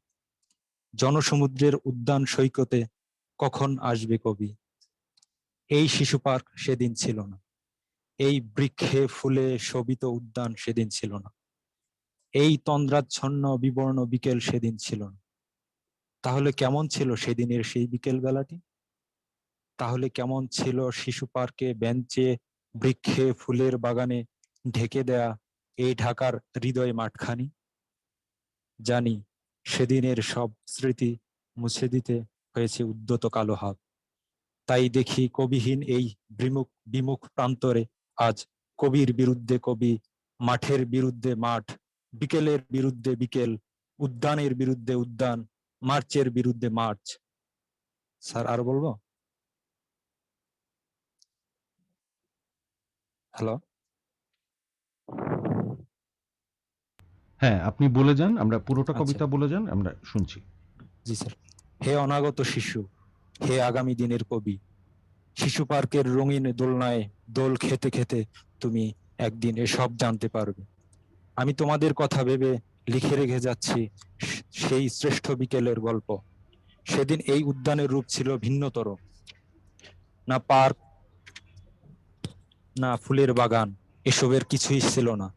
জনসমুদ্রের উদ্যান সৈকতে কখন আসবে কবি? এই শিশু পার্ক সেদিন ছিল না, এই বৃক্ষে ফুলে শোভিত উদ্যান সেদিন ছিল না, এই তন্দ্রাচ্ছন্ন বিবর্ণ বিকেল সেদিন ছিল না। তাহলে কেমন ছিল সেদিনের সেই বিকেল বেলাটি? তাহলে কেমন ছিল শিশু পার্কে, বেঞ্চে, বৃক্ষে, ফুলের বাগানে ঢেকে দেয়া এই ঢাকার হৃদয় মাঠখানি? জানি সেদিনের সব স্মৃতি মুছে দিতে হয়েছে উদ্যত কালো হাত। তাই দেখি কবিহীন এই বিমুখ প্রান্তরে আজ কবির বিরুদ্ধে কবি, মাঠের বিরুদ্ধে মাঠ, বিকেলের বিরুদ্ধে বিকেল, উদ্যানের বিরুদ্ধে উদ্যান, মার্চের বিরুদ্ধে মার্চ। স্যার আর বলবো? হ্যালো,
হ্যাঁ, আপনি বলে যান, আমরা পুরোটা কবিতা বলে যান, আমরা শুনছি।
জি স্যার। হে অনাগত শিশু, হে আগামী দিনের কবি, শিশু পার্কের রঙিন দোলনায় দোল খেতে খেতে তুমি একদিন এসব জানতে পারবে। আমি তোমাদের কথা ভেবে লিখে রেখে যাচ্ছি সেই শ্রেষ্ঠ বিকেলের গল্প। সেদিন এই উদ্যানের রূপ ছিল ভিন্নতর। না পার্ক, না ফুলের বাগান, এসবের কিছুই ছিল না।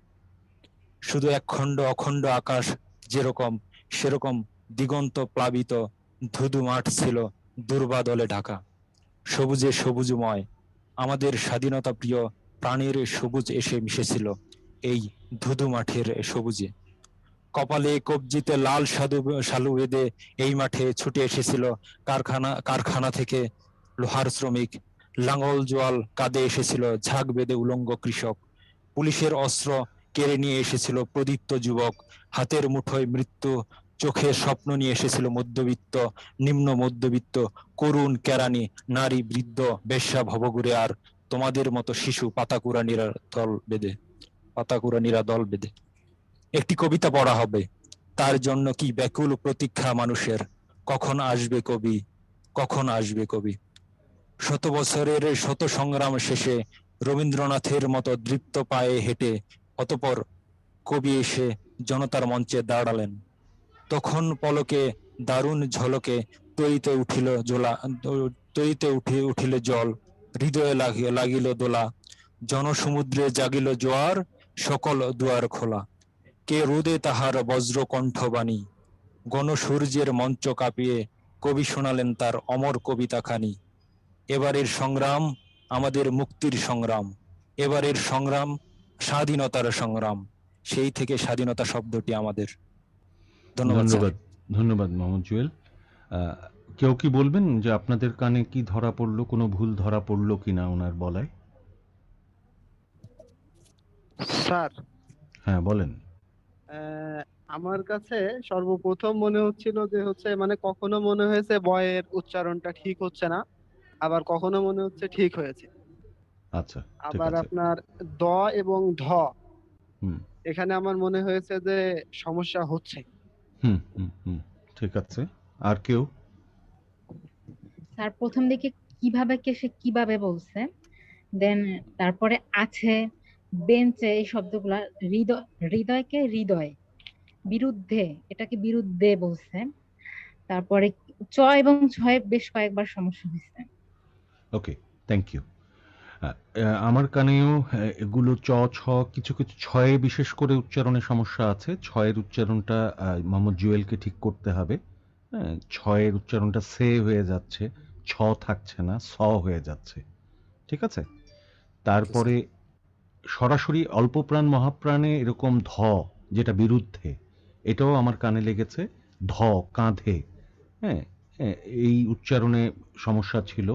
শুধু একখণ্ড অখণ্ড আকাশ, যেরকম সেরকম দিগন্ত প্লাবিত ধুধু মাঠ ছিল দুর্বাদলে ঢাকা, সবুজে সবুজময়। আমাদের স্বাধীনতা প্রিয় প্রাণের সবুজ এসে মিশেছিল এই ধুধু মাঠের সবুজে। কপালে কবজিতে লাল শালু বেঁধে এই মাঠে ছুটে এসেছিল কারখানা থেকে লোহার শ্রমিক, লাঙ্গল জোয়াল কাঁধে এসেছিল ঝাঁক বেঁধে উলঙ্গ কৃষক, পুলিশের অস্ত্র কেড়ে নিয়ে এসেছিল প্রদীপ্ত যুবক, হাতের মুঠোয় মৃত্যু, চোখে স্বপ্ন নিয়ে এসেছিল মধ্যবিত্ত, নিম্ন মধ্যবিত্ত, করুণ কেরানি, নারী, বৃদ্ধ, বেশ্যা, ভবঘুরে, আর তোমাদের মতো শিশু পাতাকুরানিরা দল বেঁধে। একটি কবিতা পড়া হবে, তার জন্য কি ব্যাকুল প্রতীক্ষা মানুষের, কখন আসবে কবি, কখন আসবে কবি। শত বছরের শত সংগ্রাম শেষে রবীন্দ্রনাথের মতো দৃপ্ত পায়ে হেঁটে অতঃপর কবি এসে জনতার মঞ্চে দাঁড়ালেন। তখন পলকে দারুণ ঝলকে তৈতে উঠিল জল, হৃদয়ে লাগিল দোলা, জনসমুদ্রে জাগিল জোয়ার, সকল দুয়ার খোলা। কে রোদে তাহার বজ্রকণ্ঠ বাণী, গণসূর্যের মঞ্চ কাঁপিয়ে কবি শোনালেন তার অমর কবিতা খানি। এবারের সংগ্রাম আমাদের মুক্তির সংগ্রাম, এবারের সংগ্রাম স্বাধীনতার সংগ্রাম। সেই থেকে স্বাধীনতা শব্দটি আমাদের। ধন্যবাদ স্যার।
ধন্যবাদ, ধন্যবাদ মোহাম্মদ জুয়েল। কেউ কি বলবেন যে আপনাদের কানে কি ধরা পড়লো, কোনো ভুল ধরা পড়লো কিনা ওনার বলায়?
স্যার,
হ্যাঁ বলেন।
আমার কাছে সর্বপ্রথম মনে হচ্ছিল যে মানে কখনো মনে হয়েছে বয়ের উচ্চারণটা ঠিক হচ্ছে না, আবার কখনো মনে হচ্ছে ঠিক হয়েছে।
আচ্ছা, ঠিক
আবার
আছে।
আপনার দ এবং ধ,
হুম
এখানে আমার মনে হয়েছে যে সমস্যা হচ্ছে।
হুম হুম হুম ঠিক আছে। আর কেউ?
স্যার প্রথম দিকে কিভাবে কে সে কিভাবে বলছে, দেন তারপরে আছে বেঞ্চে, এই শব্দগুলা হৃদয়কে হৃদয়, বিরুদ্ধে এটাকে বিরুদ্ধে বলছে। তারপরে চ এবং ছয় বেশ কয়েকবার সমস্যা হয়েছে।
ওকে, থ্যাংক ইউ। আমার কানেও এগুলো চ ছ কিছু কিছু ছয়ে বিশেষ করে উচ্চারণে সমস্যা আছে। ছয়ের উচ্চারণটা মোহাম্মদ জুয়েলকে ঠিক করতে হবে। হ্যাঁ, ছয়ের উচ্চারণটা সে হয়ে যাচ্ছে, ছ থাকছে না, স হয়ে যাচ্ছে। ঠিক আছে। তারপরে সরাসরি অল্পপ্রাণ মহাপ্রাণে এরকম ধ, যেটা বিরুদ্ধে, এটাও আমার কানে লেগেছে। ধ, কাঁধে। হ্যাঁ, এই উচ্চারণে সমস্যা ছিল।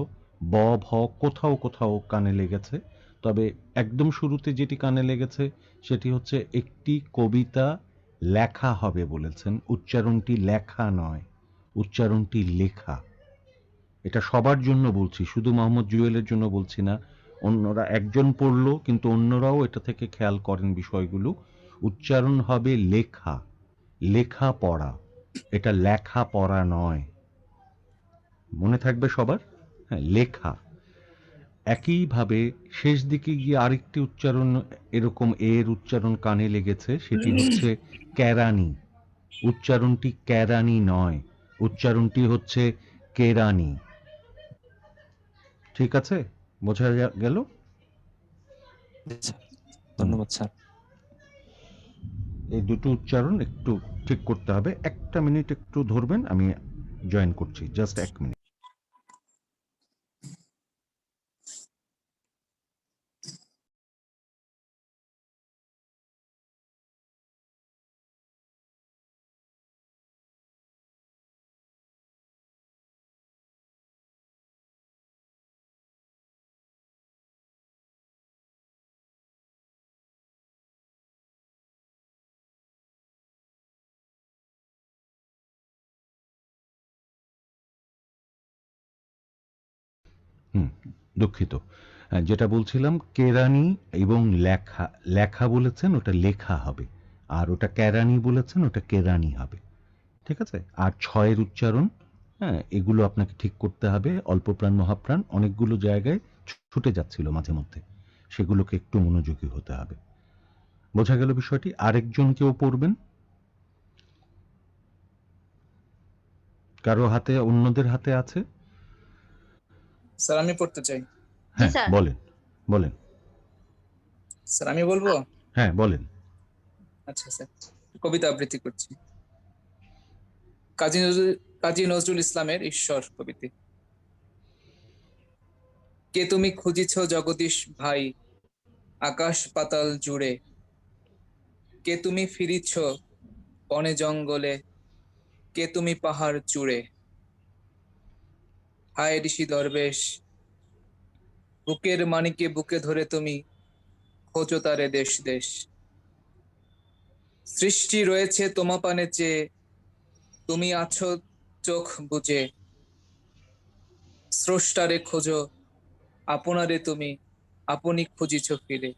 ব ভ কোথাও কোথাও কানে লেগেছে। তবে একদম শুরুতে যেটি কানে লেগেছে সেটি হচ্ছে একটি কবিতা লেখা হবে বলেছেন। উচ্চারণটি লেখা নয়, উচ্চারণটি লেখা। এটা সবার জন্য বলছি, শুধু মোহাম্মদ জুয়েলের জন্য বলছি না। অন্যরা একজন পড়লো, কিন্তু অন্যরাও এটা থেকে খেয়াল করেন বিষয়গুলো। উচ্চারণ হবে লেখা, লেখা পড়া, এটা লেখা পড়া নয়। মনে থাকবে সবার? হ্যাঁ, লেখা। একইভাবে শেষ দিকে গিয়ে আরেকটি উচ্চারণ, এরকম এর উচ্চারণ কানে লেগেছে, সেটি হচ্ছে কেরানি। উচ্চারণটি কেরানি নয়, উচ্চারণটি হচ্ছে কেরানি। ঠিক আছে, বোঝা গেল?
ধন্যবাদ স্যার।
এই দুটো উচ্চারণ একটু ঠিক করতে হবে। একটা মিনিট একটু ধরবেন, আমি জয়েন করছি, জাস্ট এক মিনিট। দুঃখিত। যেটা বলছিলাম, কেরানি এবং লেখা, লেখা বলেছেন ওটা লেখা হবে, আর ওটা কেরানি বলেছেন ওটা কেরানি হবে। ঠিক আছে। আর ছয়ের উচ্চারণ, হ্যাঁ, এগুলো আপনাকে ঠিক করতে হবে। অল্পপ্রাণ মহাপ্রাণ অনেকগুলো জায়গায় ছুটে যাচ্ছিল মাঝে মধ্যে, সেগুলোকে একটু মনোযোগী হতে হবে। বোঝা গেল বিষয়টি? আরেকজন কেউ পড়বেন? কারো হাতে, অন্যদের হাতে আছে?
স্যার আমি পড়তে চাই।
হ্যাঁ বলেন, বলেন।
স্যার আমি বলবো?
হ্যাঁ বলেন।
আচ্ছা স্যার, কবিতা আবৃত্তি করছি। কাজী নজরুল ইসলামের ঈশ্বর কবিতা। কে তুমি খুঁজিছ জগদীশ ভাই আকাশ পাতাল জুড়ে, কে তুমি ফিরিছ বনে জঙ্গলে, কে তুমি পাহাড় চূড়ে। হায় ঋষি দরবেশ, বুকের মানিকে বুকে ধরে তুমি খোঁজো তারে দেশ দেশ। সৃষ্টি রয়েছে তোমা পানে চেয়ে, তুমি আছো চোখ বুজে। স্রষ্টারে খোঁজো আপনারে তুমি, আপনি খুঁজিছ ফিরে।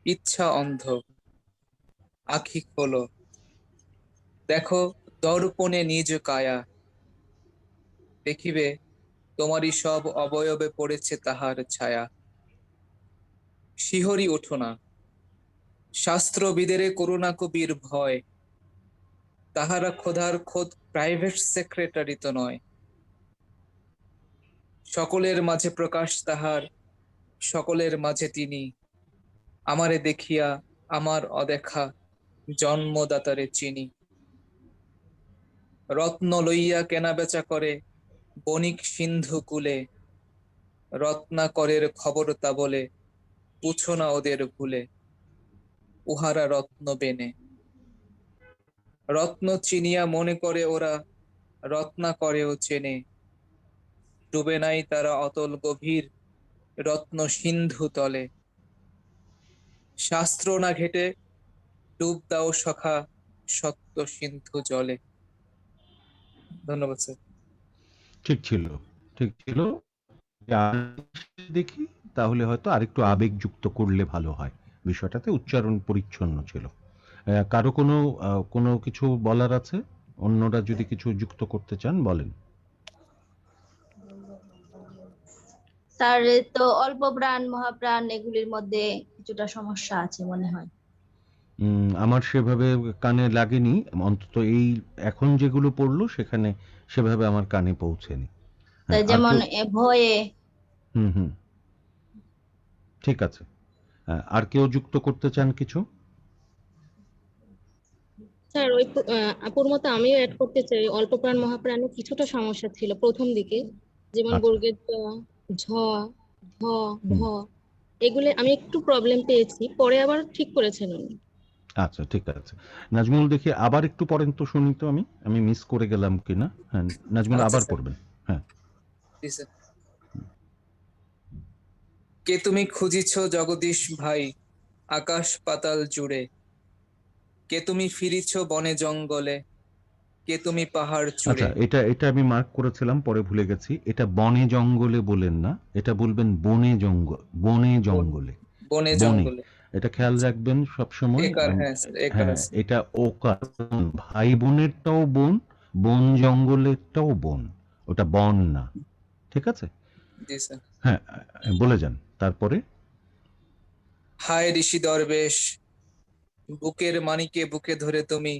ইচ্ছা অন্ধ, আখি খোলো, দেখো দর্পণে নিজ কায়া। দেখিবে তোমারই সব অবয়বে পড়েছে তাহার ছায়া। শিহরি ওঠো না, শাস্ত্রবিদেরে করুণা কবির ভয়, তাহারা খোদার খোদ প্রাইভেট সেক্রেটারি তো নয়। সকলের মাঝে প্রকাশ তাহার, সকলের মাঝে তিনি, আমারে দেখিয়া আমার অদেখা জন্মদাতারে চিনি। রত্ন লইয়া কেনা বেচা করে বণিক সিন্ধু কুলে, রত্নাকরের খবর তা বলে পুছো না ওদের ভুলে। উহারা রত্ন বেনে, রত্ন চিনিয়া মনে করে ওরা রত্নাকরেও চেনে। ডুবে নাই তারা অতল গভীর রত্ন সিন্ধু তলে। শাস্ত্র না ঘেটে ডুব দাও সখা সত্য সিন্ধু জলে। ধন্যবাদ স্যার।
ঠিক ছিল, ঠিক ছিল। আর দেখি তাহলে হয়তো আরেকটু আবেগযুক্ত করলে ভালো হয়। বিষয়টাতে উচ্চারণ পরিচ্ছন্ন ছিল। কারো কোনো কিছু বলার আছে? অন্যরা যদি কিছু যুক্ত করতে চান বলেন।
স্যার তো অল্প প্রাণ মহাপ্রাণ এগুলির মধ্যে কিছুটা সমস্যা আছে মনে হয়।
আমার সেভাবে কানে লাগেনি, অন্তত এই এখন যেগুলো পড়লো সেখানে সেভাবে আমার কানে পৌঁছেনি।
তাই যেমন ভয়ে।
হুম, ঠিক আছে। আর কেউ যুক্ত করতে চান কিছু?
স্যার ওই আপুর মতো আমিও অ্যাড করতে চাই, অল্প প্রাণ মহাপ্রাণে কিছুটা সমস্যা ছিল প্রথম দিকে, যেমন বর্গের ঝ ধ ভ এগুলো আমি একটু প্রবলেম পেয়েছি, পরে আবার ঠিক করেছেন উনি।
আচ্ছা, ঠিক আছে। নাজমুল, দেখি আবার একটু পড়েন তো, শুনি তো আমি মিস করে গেলাম কিনা। হ্যাঁ, নাজমুল
আচ্ছা,
আবার
স্যার।
পড়বেন। হ্যাঁ।
জি, স্যার। কে তুমি খুঁজিছ জগদীশ ভাই আকাশ পাতাল জুড়ে, কে তুমি ফিরিছ বনে জঙ্গলে, কে তুমি পাহাড়
আচ্ছা,
চূড়ে।
এটা আমি মার্ক করেছিলাম, পরে ভুলে গেছি। এটা বনে জঙ্গলে বলেন না, এটা বলবেন বনে জঙ্গলে।
বনে
বনে,
জঙ্গলে।
এটা খেয়াল রাখবেন সবসময়।
একার, হ্যাঁ স্যার, একার
হ্যাঁ,
আছে।
এটা ওকার। ভাই বোনেরটাও বোন, বন জঙ্গলেরটাও বোন, ওটা বন না। ঠিক আছে?
জি স্যার।
হ্যাঁ, বলে যান তারপরে।
হায় ঋষি দরবেশ, বুকের মানিকে বুকে ধরে তুমি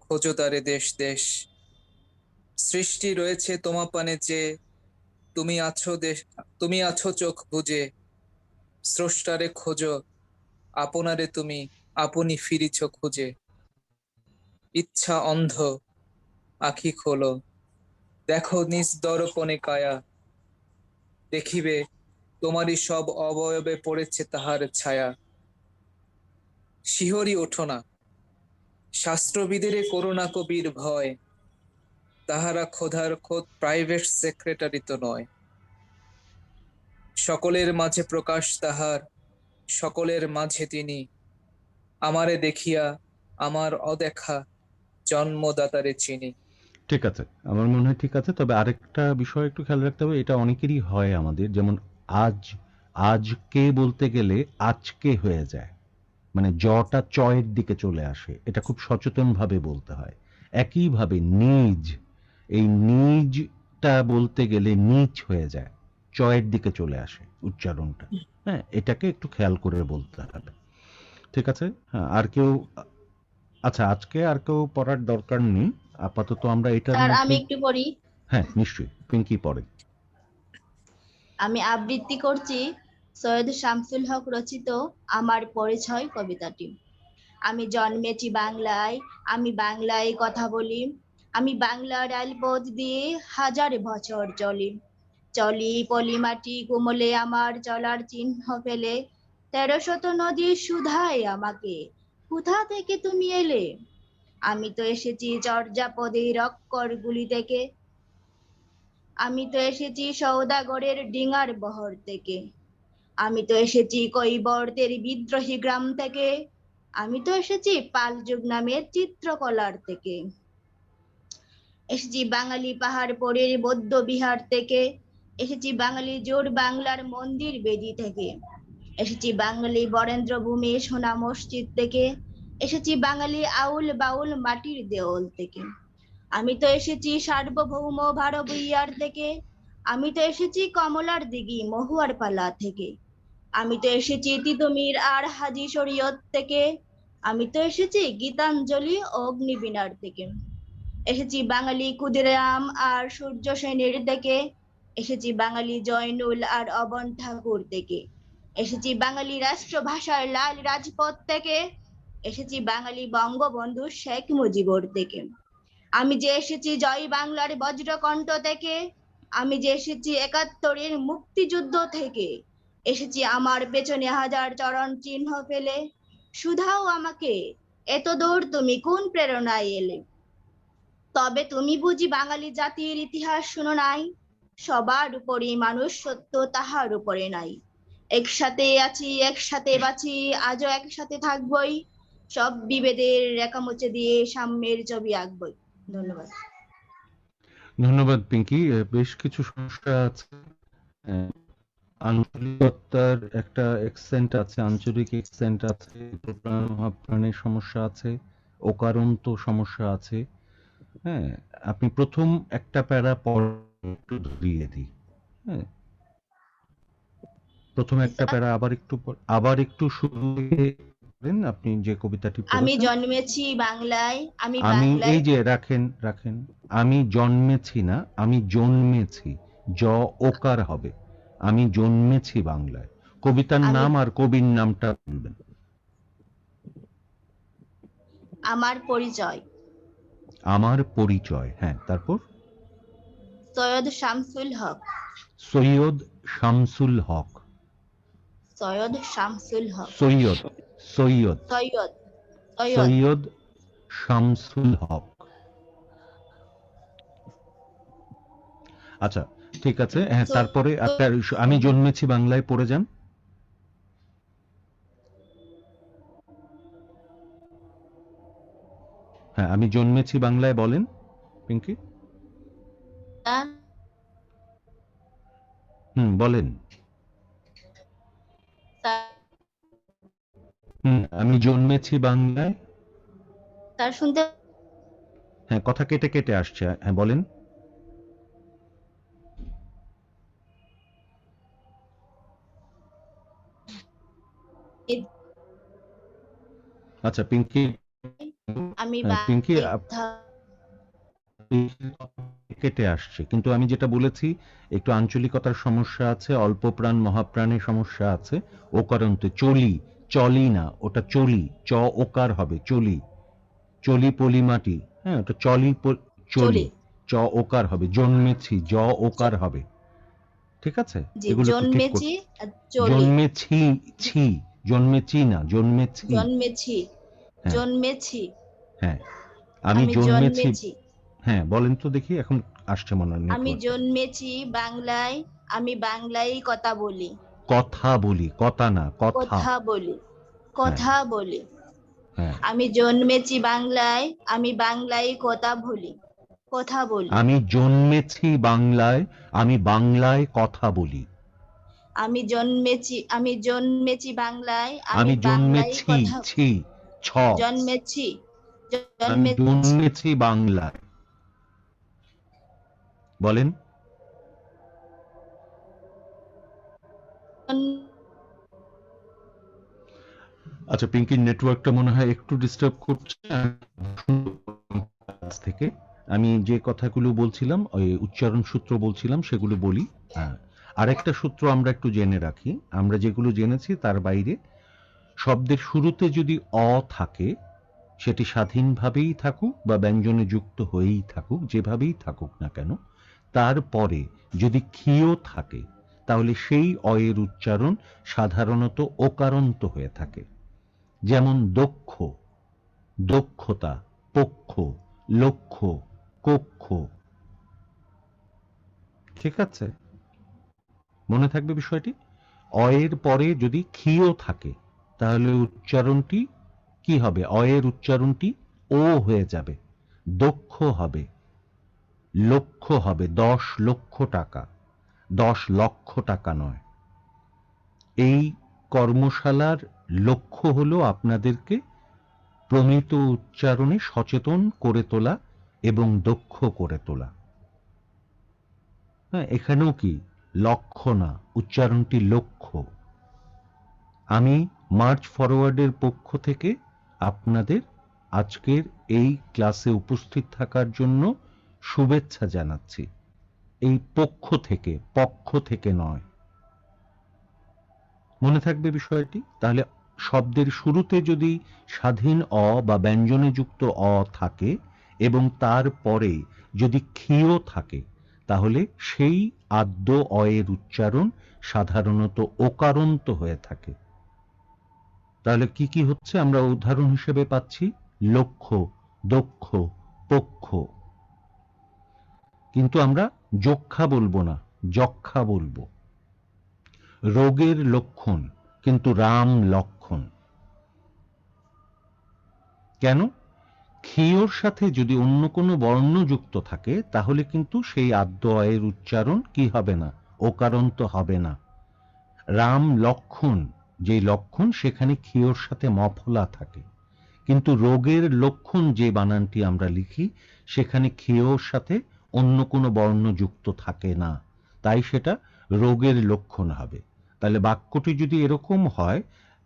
খোঁজো তারে দেশ দেশ। সৃষ্টি রয়েছে তোমা পানে যে, তুমি আছো দেশ, তুমি আছো চোখ বুজে। স্রষ্টারে খোঁজো, আপনারে তুমি আপনি ফিরিছ খুঁজে। ইচ্ছা অন্ধ, আখি খোলো, দেখো নিজ দর্পণে কায়া। দেখিবে তোমারই সব অবয়বে পড়েছে তাহার ছায়া। শিহরি ওঠো না, শাস্ত্রবিদেরে করুণা কবির ভয়, তাহারা খোদার খোদ প্রাইভেট সেক্রেটারি তো নয়। সকলের মাঝে প্রকাশ তাহার, সকলের মাঝে তিনি, আমারে দেখিয়া আমার অদেখা জন্মদাতারে চিনি।
ঠিক আছে, আমার মনে হয় ঠিক আছে। তবে আরেকটা বিষয় একটু খেয়াল রাখতে হবে, এটা অনেকেরই হয় আমাদের। যেমন আজকে বলতে গেলে আজকে হয়ে যায়, মানে জটা চয়ের দিকে চলে আসে। এটা খুব সচেতনভাবে বলতে হয়। একইভাবে নিজ, এই নিজটা বলতে গেলে নিচ হয়ে যায়, চয়ের দিকে চলে আসে উচ্চারণটা। হ্যাঁ, এটাকে একটু খেয়াল করে বলতে হবে। ঠিক আছে? হ্যাঁ, আর কেউ? আচ্ছা, আজকে আর কেউ পড়ার দরকার নেই, আপাতত আমরা এটার
স্যার আমি
মধ্যে।
একটু পড়ি।
হ্যাঁ, নিশ্চয়ই। পিঙ্কি পড়ে।
আমি আবৃত্তি করছি সৈয়দ শামসুল হক রচিত আমার পরিচয় কবিতাটি। আমি জন্মেছি বাংলায়, আমি বাংলায় কথা বলি, আমি বাংলার রেলপথ দিয়ে হাজার বছর চলি। চলি পলি মাটি কোমলে আমার চলার চিহ্ন ফেলে, 1300 নদী শুধায় আমাকে, কোথা থেকে তুমি এলে? আমি তো এসেছি চর্যাপদের অক্ষর গুলি থেকে, আমি তো এসেছি সওদাগরের ডিঙার বহর থেকে, আমি তো এসেছি কৈবর্তের বিদ্রোহী গ্রাম থেকে, আমি তো এসেছি পালযুগ নামের চিত্রকলার থেকে, এসেছি বাঙালি পাহাড় পরের বৌদ্ধ বিহার থেকে, এসেছি বাঙালি জোর বাংলার মন্দির বেদি থেকে, এসেছি বাঙালি বরেন্দ্র ভূমি সোনা মসজিদ থেকে, এসেছি বাঙালি আউল বাউল মাটির দেওল থেকে, আমি তো এসেছি সার্বভৌম ভারত ভুইয়ার থেকে, আমি তো এসেছি কমলার দিঘি মহুয়ার পালা থেকে। আমি তো এসেছি তিতুমির আর হাজি শরীয়ত থেকে। আমি তো এসেছি গীতাঞ্জলি ও অগ্নিবীণার থেকে। এসেছি বাঙালি ক্ষুদিরাম আর সূর্য সেনের থেকে। এসেছি বাঙালি জয়নুল আর অবন ঠাকুর থেকে। এসেছি বাঙালি রাষ্ট্রভাষার লাল রাজপথ থেকে। এসেছি বাঙালি বঙ্গবন্ধু শেখ মুজিবুর থেকে। আমি যে এসেছি জয় বাংলার বজ্রকণ্ঠ থেকে। আমি যে এসেছি ৭১-এর মুক্তিযুদ্ধ থেকে। এসেছি আমার পেছনে হাজার চরণ চিহ্ন ফেলে। শুধাও আমাকে, এত দূর তুমি কোন প্রেরণায় এলে? তবে তুমি বুঝি বাঙালি জাতির ইতিহাস শুনো নাই? সবার উপরে মানুষ সত্য, তাহার উপরে নাই। একসাথে আছি, একসাথে বাঁচি, আজও একসাথে থাকবই। সব বিভেদের রেখা মুছে দিয়ে সাম্যের ছবি আঁকবই। ধন্যবাদ।
ধন্যবাদ পিঙ্কি। বেশ কিছু সমস্যা আছে। আহ, আঞ্চলিকতার একটা এক্সেন্ট আছে, আঞ্চলিক এক্সেন্ট আছে, প্রাণের সমস্যা আছে, ওকারন্ত সমস্যা আছে। হ্যাঁ, আপনি প্রথম একটা প্যারা পড়ে একটু ধরিয়ে দিই। হ্যাঁ, প্রথম একটা প্যারা আবার একটু শুরু থেকে পড়েন, আপনি যে কবিতাটি
আমি
পড়েছেন।
জন্মেছি বাংলায়, আমি
আমি
বাংলায়।
এই যে রাখেন, আমি জন্মেছি না, আমি জন্মেছি, জ ওকার হবে। আমি জন্মেছি বাংলায়। কবিতার নাম আর কবির নামটা বলবেন।
আমার পরিচয়
আমার পরিচয়, হ্যাঁ, তারপর
সৈয়দ শামসুল হক।
সৈয়দ শামসুল হক।
সৈয়দ শামসুল হক।
সৈয়দ সৈয়দ
সৈয়দ
সৈয়দ শামসুল হক। আচ্ছা, ঠিক আছে। হ্যাঁ, তারপরে আপনার আমি জন্মেছি বাংলায় পড়ে যান। হ্যাঁ, আমি জন্মেছি বাংলায় বলেন পিঙ্কি। বলেন। আমি জন্মেছি বাংলায়।
তার শুনতে
হ্যাঁ, কথা কেটে কেটে আসছে। হ্যাঁ, বলেন। আচ্ছা পিঙ্কি,
আমি
পিঙ্কি কেটে আসছে, কিন্তু আমি যেটা বলেছি একটু আঞ্চলিকতার সমস্যা আছে, অল্প প্রাণ মহাপ্রাণের সমস্যা আছে। ওকারন্তে চলি, চলি না, ওটা চলি, চ ওকার হবে, চলি, চলি পলি মাটি। হ্যাঁ, ওটা চলি, চ ওকার হবে। জন্মেছি, জ ওকার হবে। ঠিক আছে, এগুলো একটু ঠিক করুন। জন্মেছি, ছি, জন্মেছি না, জন্মেছি।
জন্মেছি।
হ্যাঁ, আমি জন্মেছি। হ্যাঁ, বলেন তো দেখি, এখন আসছে মনে হয়।
আমি জন্মেছি বাংলায়, আমি বাংলায় কথা বলি।
কথা বলি, কথা না,
কথা বলি, কথা বলি।
হ্যাঁ,
আমি জন্মেছি বাংলায়, আমি বাংলায় কথা বলি, কথা বলি।
আমি জন্মেছি বাংলায়, আমি বাংলায় কথা বলি।
আমি জন্মেছি বাংলায়,
আমি জন্মেছি, ছি, ছ,
জন্মেছি,
আমি জন্মেছি বাংলায়। বলেন। আচ্ছা পিঙ্কির নেটওয়ার্কটা মনে হয় একটু ডিস্টার্ব করছে থেকে। আমি যে কথাগুলো বলছিলাম, ওই উচ্চারণ সূত্র বলছিলাম, সেগুলো বলি। আরেকটা সূত্র আমরা একটু জেনে রাখি। আমরা যেগুলো জেনেছি তার বাইরে শব্দের শুরুতে যদি অ থাকে, সেটি স্বাধীনভাবেই থাকুক বা ব্যঞ্জনে যুক্ত হয়েই থাকুক, যেভাবেই থাকুক না কেন, তারপরে যদি ক্ষীয় থাকে, তাহলে সেই অয়ের উচ্চারণ সাধারণত ওকারান্ত হয়ে থাকে। যেমন দক্ষ, দক্ষতা, পক্ষ, লক্ষ্য, কক্ষ। ঠিক আছে, মনে থাকবে বিষয়টি। অয়ের পরে যদি ক্ষীয় থাকে, তাহলে উচ্চারণটি কি হবে? অয়ের উচ্চারণটি ও হয়ে যাবে, দক্ষ হবে, লক্ষ হবে, 10 লক্ষ টাকা, 10 লক্ষ টাকা নয়। এই কর্মশালার লক্ষ্য হলো আপনাদেরকে প্রমিত উচ্চারণে সচেতন করে তোলা এবং দক্ষ করে তোলা। হ্যাঁ, এখানেও কি লক্ষ্য না, উচ্চারণটি লক্ষ্য। আমি মার্চ ফরওয়ার্ডের পক্ষ থেকে আপনাদের আজকের এই ক্লাসে উপস্থিত থাকার জন্য শুভেচ্ছা জানাচ্ছি। এই পক্ষ থেকে নয়। মনে থাকবে বিষয়টি। তাহলে শব্দের শুরুতে যদি স্বাধীন অ বা ব্যঞ্জনে যুক্ত অ থাকে এবং তারপরে যদি ক্ষীয় থাকে, তাহলে সেই আদ্য অয়ের উচ্চারণ সাধারণত ওকারন্ত হয়ে থাকে। তাহলে কি কি হচ্ছে আমরা উদাহরণ হিসেবে পাচ্ছি? লক্ষ্য, দক্ষ, পক্ষ। কিন্তু আমরা যক্ষা বলবো না, যক্ষা বলবো। রোগের লক্ষণ, কিন্তু রাম লক্ষণ। কেন? ক্ষীয়র সাথে যদি অন্য কোনো বর্ণ যুক্ত থাকে তাহলে কিন্তু সেই আদ্য অয়ের উচ্চারণ কি হবে না? ওকারন্ত হবে না। রাম লক্ষণ, যে লক্ষণ সেখানে ক্ষীয়র সাথে মফলা থাকে, কিন্তু রোগের লক্ষণ যে বানানটি আমরা লিখি সেখানে ক্ষীয়র সাথে অন্য কোনো বর্ণ যুক্ত থাকে না, তাই সেটা রোগের লক্ষণ হবে। তাহলে বাক্যটি যদি এরকম হয়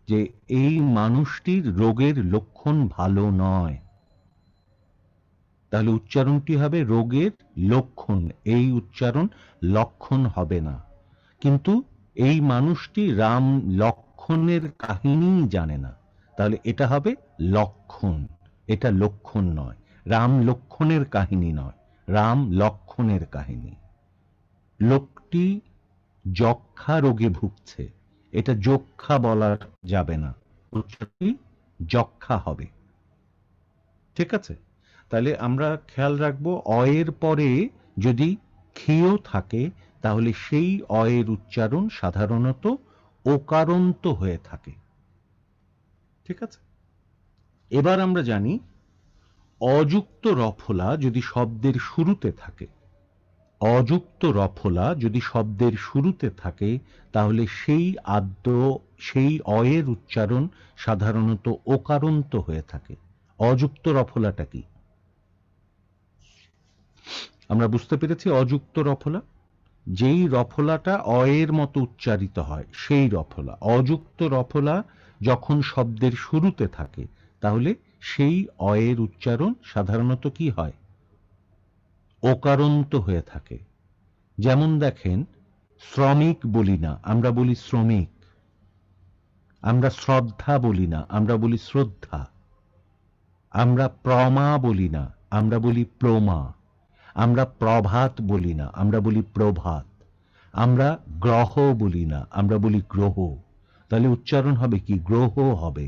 যে এই মানুষটির রোগের লক্ষণ ভালো নয়, তাহলে উচ্চারণটি হবে রোগের লক্ষণ, এই উচ্চারণ লক্ষণ হবে না। কিন্তু এই মানুষটি রাম লক্ষণের কাহিনী জানে না, তাহলে এটা হবে লক্ষণ, এটা লক্ষণ নয়। রাম লক্ষণের কাহিনী নয়, রাম লক্ষণের কাহিনী। লোকটি যক্ষা রোগে ভুগছে, এটা যক্ষা বলা যাবে না, উচ্চারণটি যক্ষা হবে। ঠিক আছে? তাহলে আমরা খেয়াল রাখবো অয়ের পরে যদি ক্ষীয় থাকে তাহলে সেই অয়ের উচ্চারণ সাধারণত ওকারন্ত হয়ে থাকে। ঠিক আছে? এবার আমরা জানি অযুক্ত রফলা যদি শব্দের শুরুতে থাকে, অযুক্ত রফলা যদি শব্দের শুরুতে থাকে তাহলে সেই আদ্য, সেই অয়ের উচ্চারণ সাধারণত ওকারন্ত হয়ে থাকে। অযুক্ত রফলাটা কি আমরা বুঝতে পেরেছি? অযুক্ত রফলা যেই রফলাটা অয়ের মতো উচ্চারিত হয় সেই রফলা। অযুক্ত রফলা যখন শব্দের শুরুতে থাকে তাহলে সেই অয়ের উচ্চারণ সাধারণত কি হয়? ওকারন্ত হয়ে থাকে। যেমন দেখেন, শ্রমিক বলি না, আমরা বলি শ্রমিক। আমরা শ্রদ্ধা বলি না, আমরা বলি শ্রদ্ধা। আমরা প্রমা বলি না, আমরা বলি প্রমা। আমরা প্রভাত বলি না, আমরা বলি প্রভাত। আমরা গ্রহ বলি না, আমরা বলি গ্রহ। তাহলে উচ্চারণ হবে কি? গ্রহ হবে,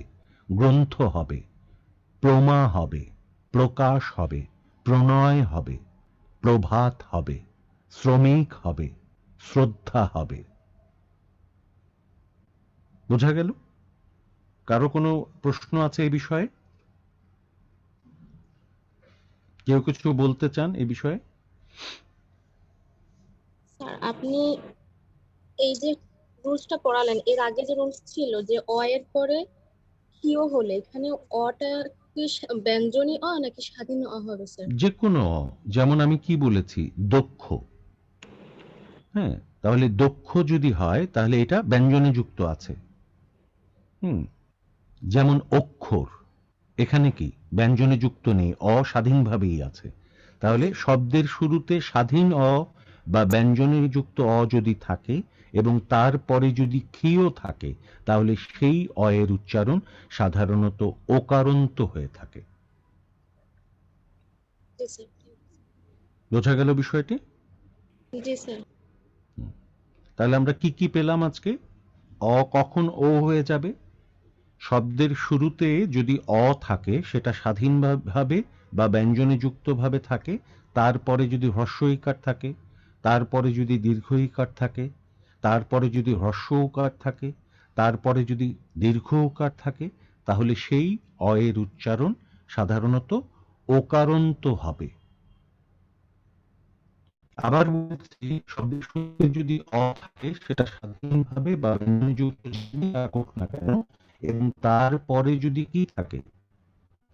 গ্রন্থ হবে, প্রমা হবে, প্রকাশ হবে, প্রণয় হবে, প্রভাত হবে, শ্রমিক হবে, শ্রদ্ধা হবে। বোঝা গেল? কারো কোনো প্রশ্ন আছে এই বিষয়ে? কেউ কিছু বলতে চান এই বিষয়ে?
স্যার, আপনি এই যে রুলসটা পড়ালেন, এর আগে যে রুলস ছিল যে অ এর পরে কিও হলে এখানে অটা কি ব্যঞ্জনী অ নাকি স্বাধীন অ হবে স্যার?
যে কোনো, যেমন আমি কি বলেছি, দক্ষ। হ্যাঁ, তাহলে দক্ষ যদি হয় তাহলে এটা ব্যঞ্জনে যুক্ত আছে। যেমন অক্ষর, এখানে কি ব্যঞ্জনে যুক্ত নেই, অস্বাধীনভাবেই আছে। তাহলে শব্দের শুরুতে স্বাধীন অ বা ব্যঞ্জনে যুক্ত অ যদি থাকে এবং তারপরে যদি ক্ষীয় থাকে তাহলে সেই অয়ের উচ্চারণ সাধারণত ওকারন্ত হয়ে থাকে।
জি স্যার।
বোঝা গেল বিষয়টি?
জি স্যার।
তাহলে আমরা কি কি পেলাম আজকে? অ কখন ও হয়ে যাবে? শব্দের শুরুতে যদি অ থাকে সেটা স্বাধীনভাবে বা ব্যঞ্জনে যুক্তভাবে থাকে, তারপরে যদি হ্রস্ব ইকার থাকে, তারপরে যদি দীর্ঘ ইকার থাকে, তারপরে যদি হ্রস্ব উকার থাকে, তারপরে যদি দীর্ঘ উকার থাকে, তাহলে সেই অয়ের উচ্চারণ সাধারণত ওকারন্ত হবে। আবার বলছি, শব্দের শুরুতে যদি অ থাকে সেটা স্বাধীনভাবে বা ব্যঞ্জনে যুক্ত হোক না কেন, এবং তারপরে যদি কি থাকে,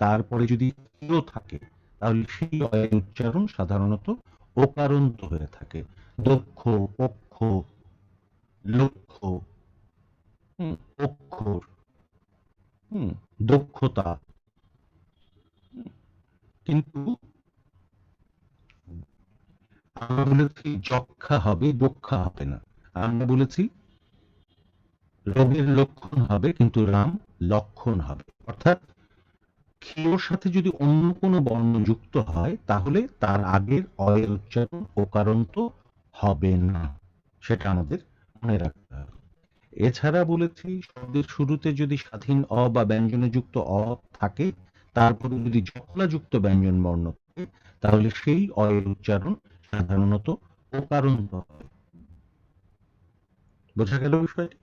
তারপরে যদি ক্ষীয় থাকে, তাহলে সেই অয়ের উচ্চারণ সাধারণত ওকারন্ত হয়ে থাকে। দক্ষ, পক্ষ, লক্ষ্য, অক্ষর, দক্ষতা। কিন্তু আমরা বলেছি যক্ষা হবে, দক্ষা হবে না। আমরা বলেছি রোগের লক্ষণ হবে কিন্তু রাম লক্ষণ হবে। অর্থাৎ ক্ষীয়র সাথে যদি অন্য কোনো বর্ণ যুক্ত হয় তাহলে তার আগের অয়ের উচ্চারণ ওকারান্ত হবে না, সেটা আমাদের মনে রাখতে হবে। এছাড়া বলেছি শব্দের শুরুতে যদি স্বাধীন অ বা ব্যঞ্জনে যুক্ত অ থাকে, তারপরে যদি জফলা যুক্ত ব্যঞ্জন বর্ণ থাকে, তাহলে সেই অয়ের উচ্চারণ সাধারণত ওকারান্ত হবে। বোঝা গেল বিষয়টি?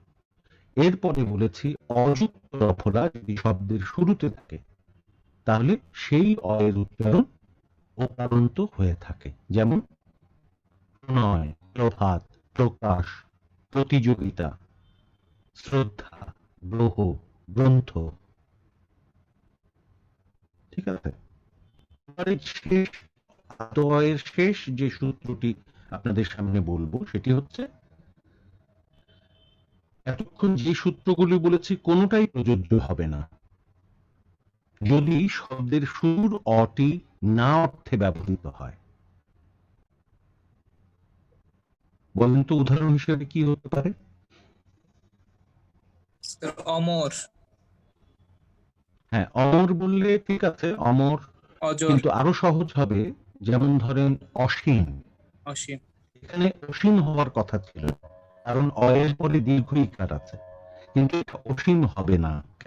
এরপরে বলেছি অযুক্ত রফলা যদি শব্দের শুরুতে থাকে তাহলে সেই অয়ের উচ্চারণ ওকারান্ত হয়ে থাকে। যেমন প্রণয়, প্রভাত, প্রকাশ, প্রতিযোগিতা, শ্রদ্ধা, গ্রহ, গ্রন্থ। ঠিক আছে? এবারে শেষ আতয়ের শেষ যে সূত্রটি আপনাদের সামনে বলবো সেটি হচ্ছে, এতক্ষণ যে সূত্রগুলি বলেছি কোনোটাই প্রযোজ্য হবে না যদি শব্দের শুরুর অটি না অর্থে ব্যবহৃত হয়। বলেন তো উদাহরণ হিসেবে কি হতে পারে?
অমর।
হ্যাঁ, অমর বললে ঠিক আছে, অমর,
অজর।
কিন্তু আরো সহজ হবে। যেমন ধরেন অসীম।
অসীম।
এখানে অসীম হওয়ার কথা ছিল, কারণ অয়ের পরে দীর্ঘ ইকার আছে, কিন্তু এটা অসীম হবে না। কেন?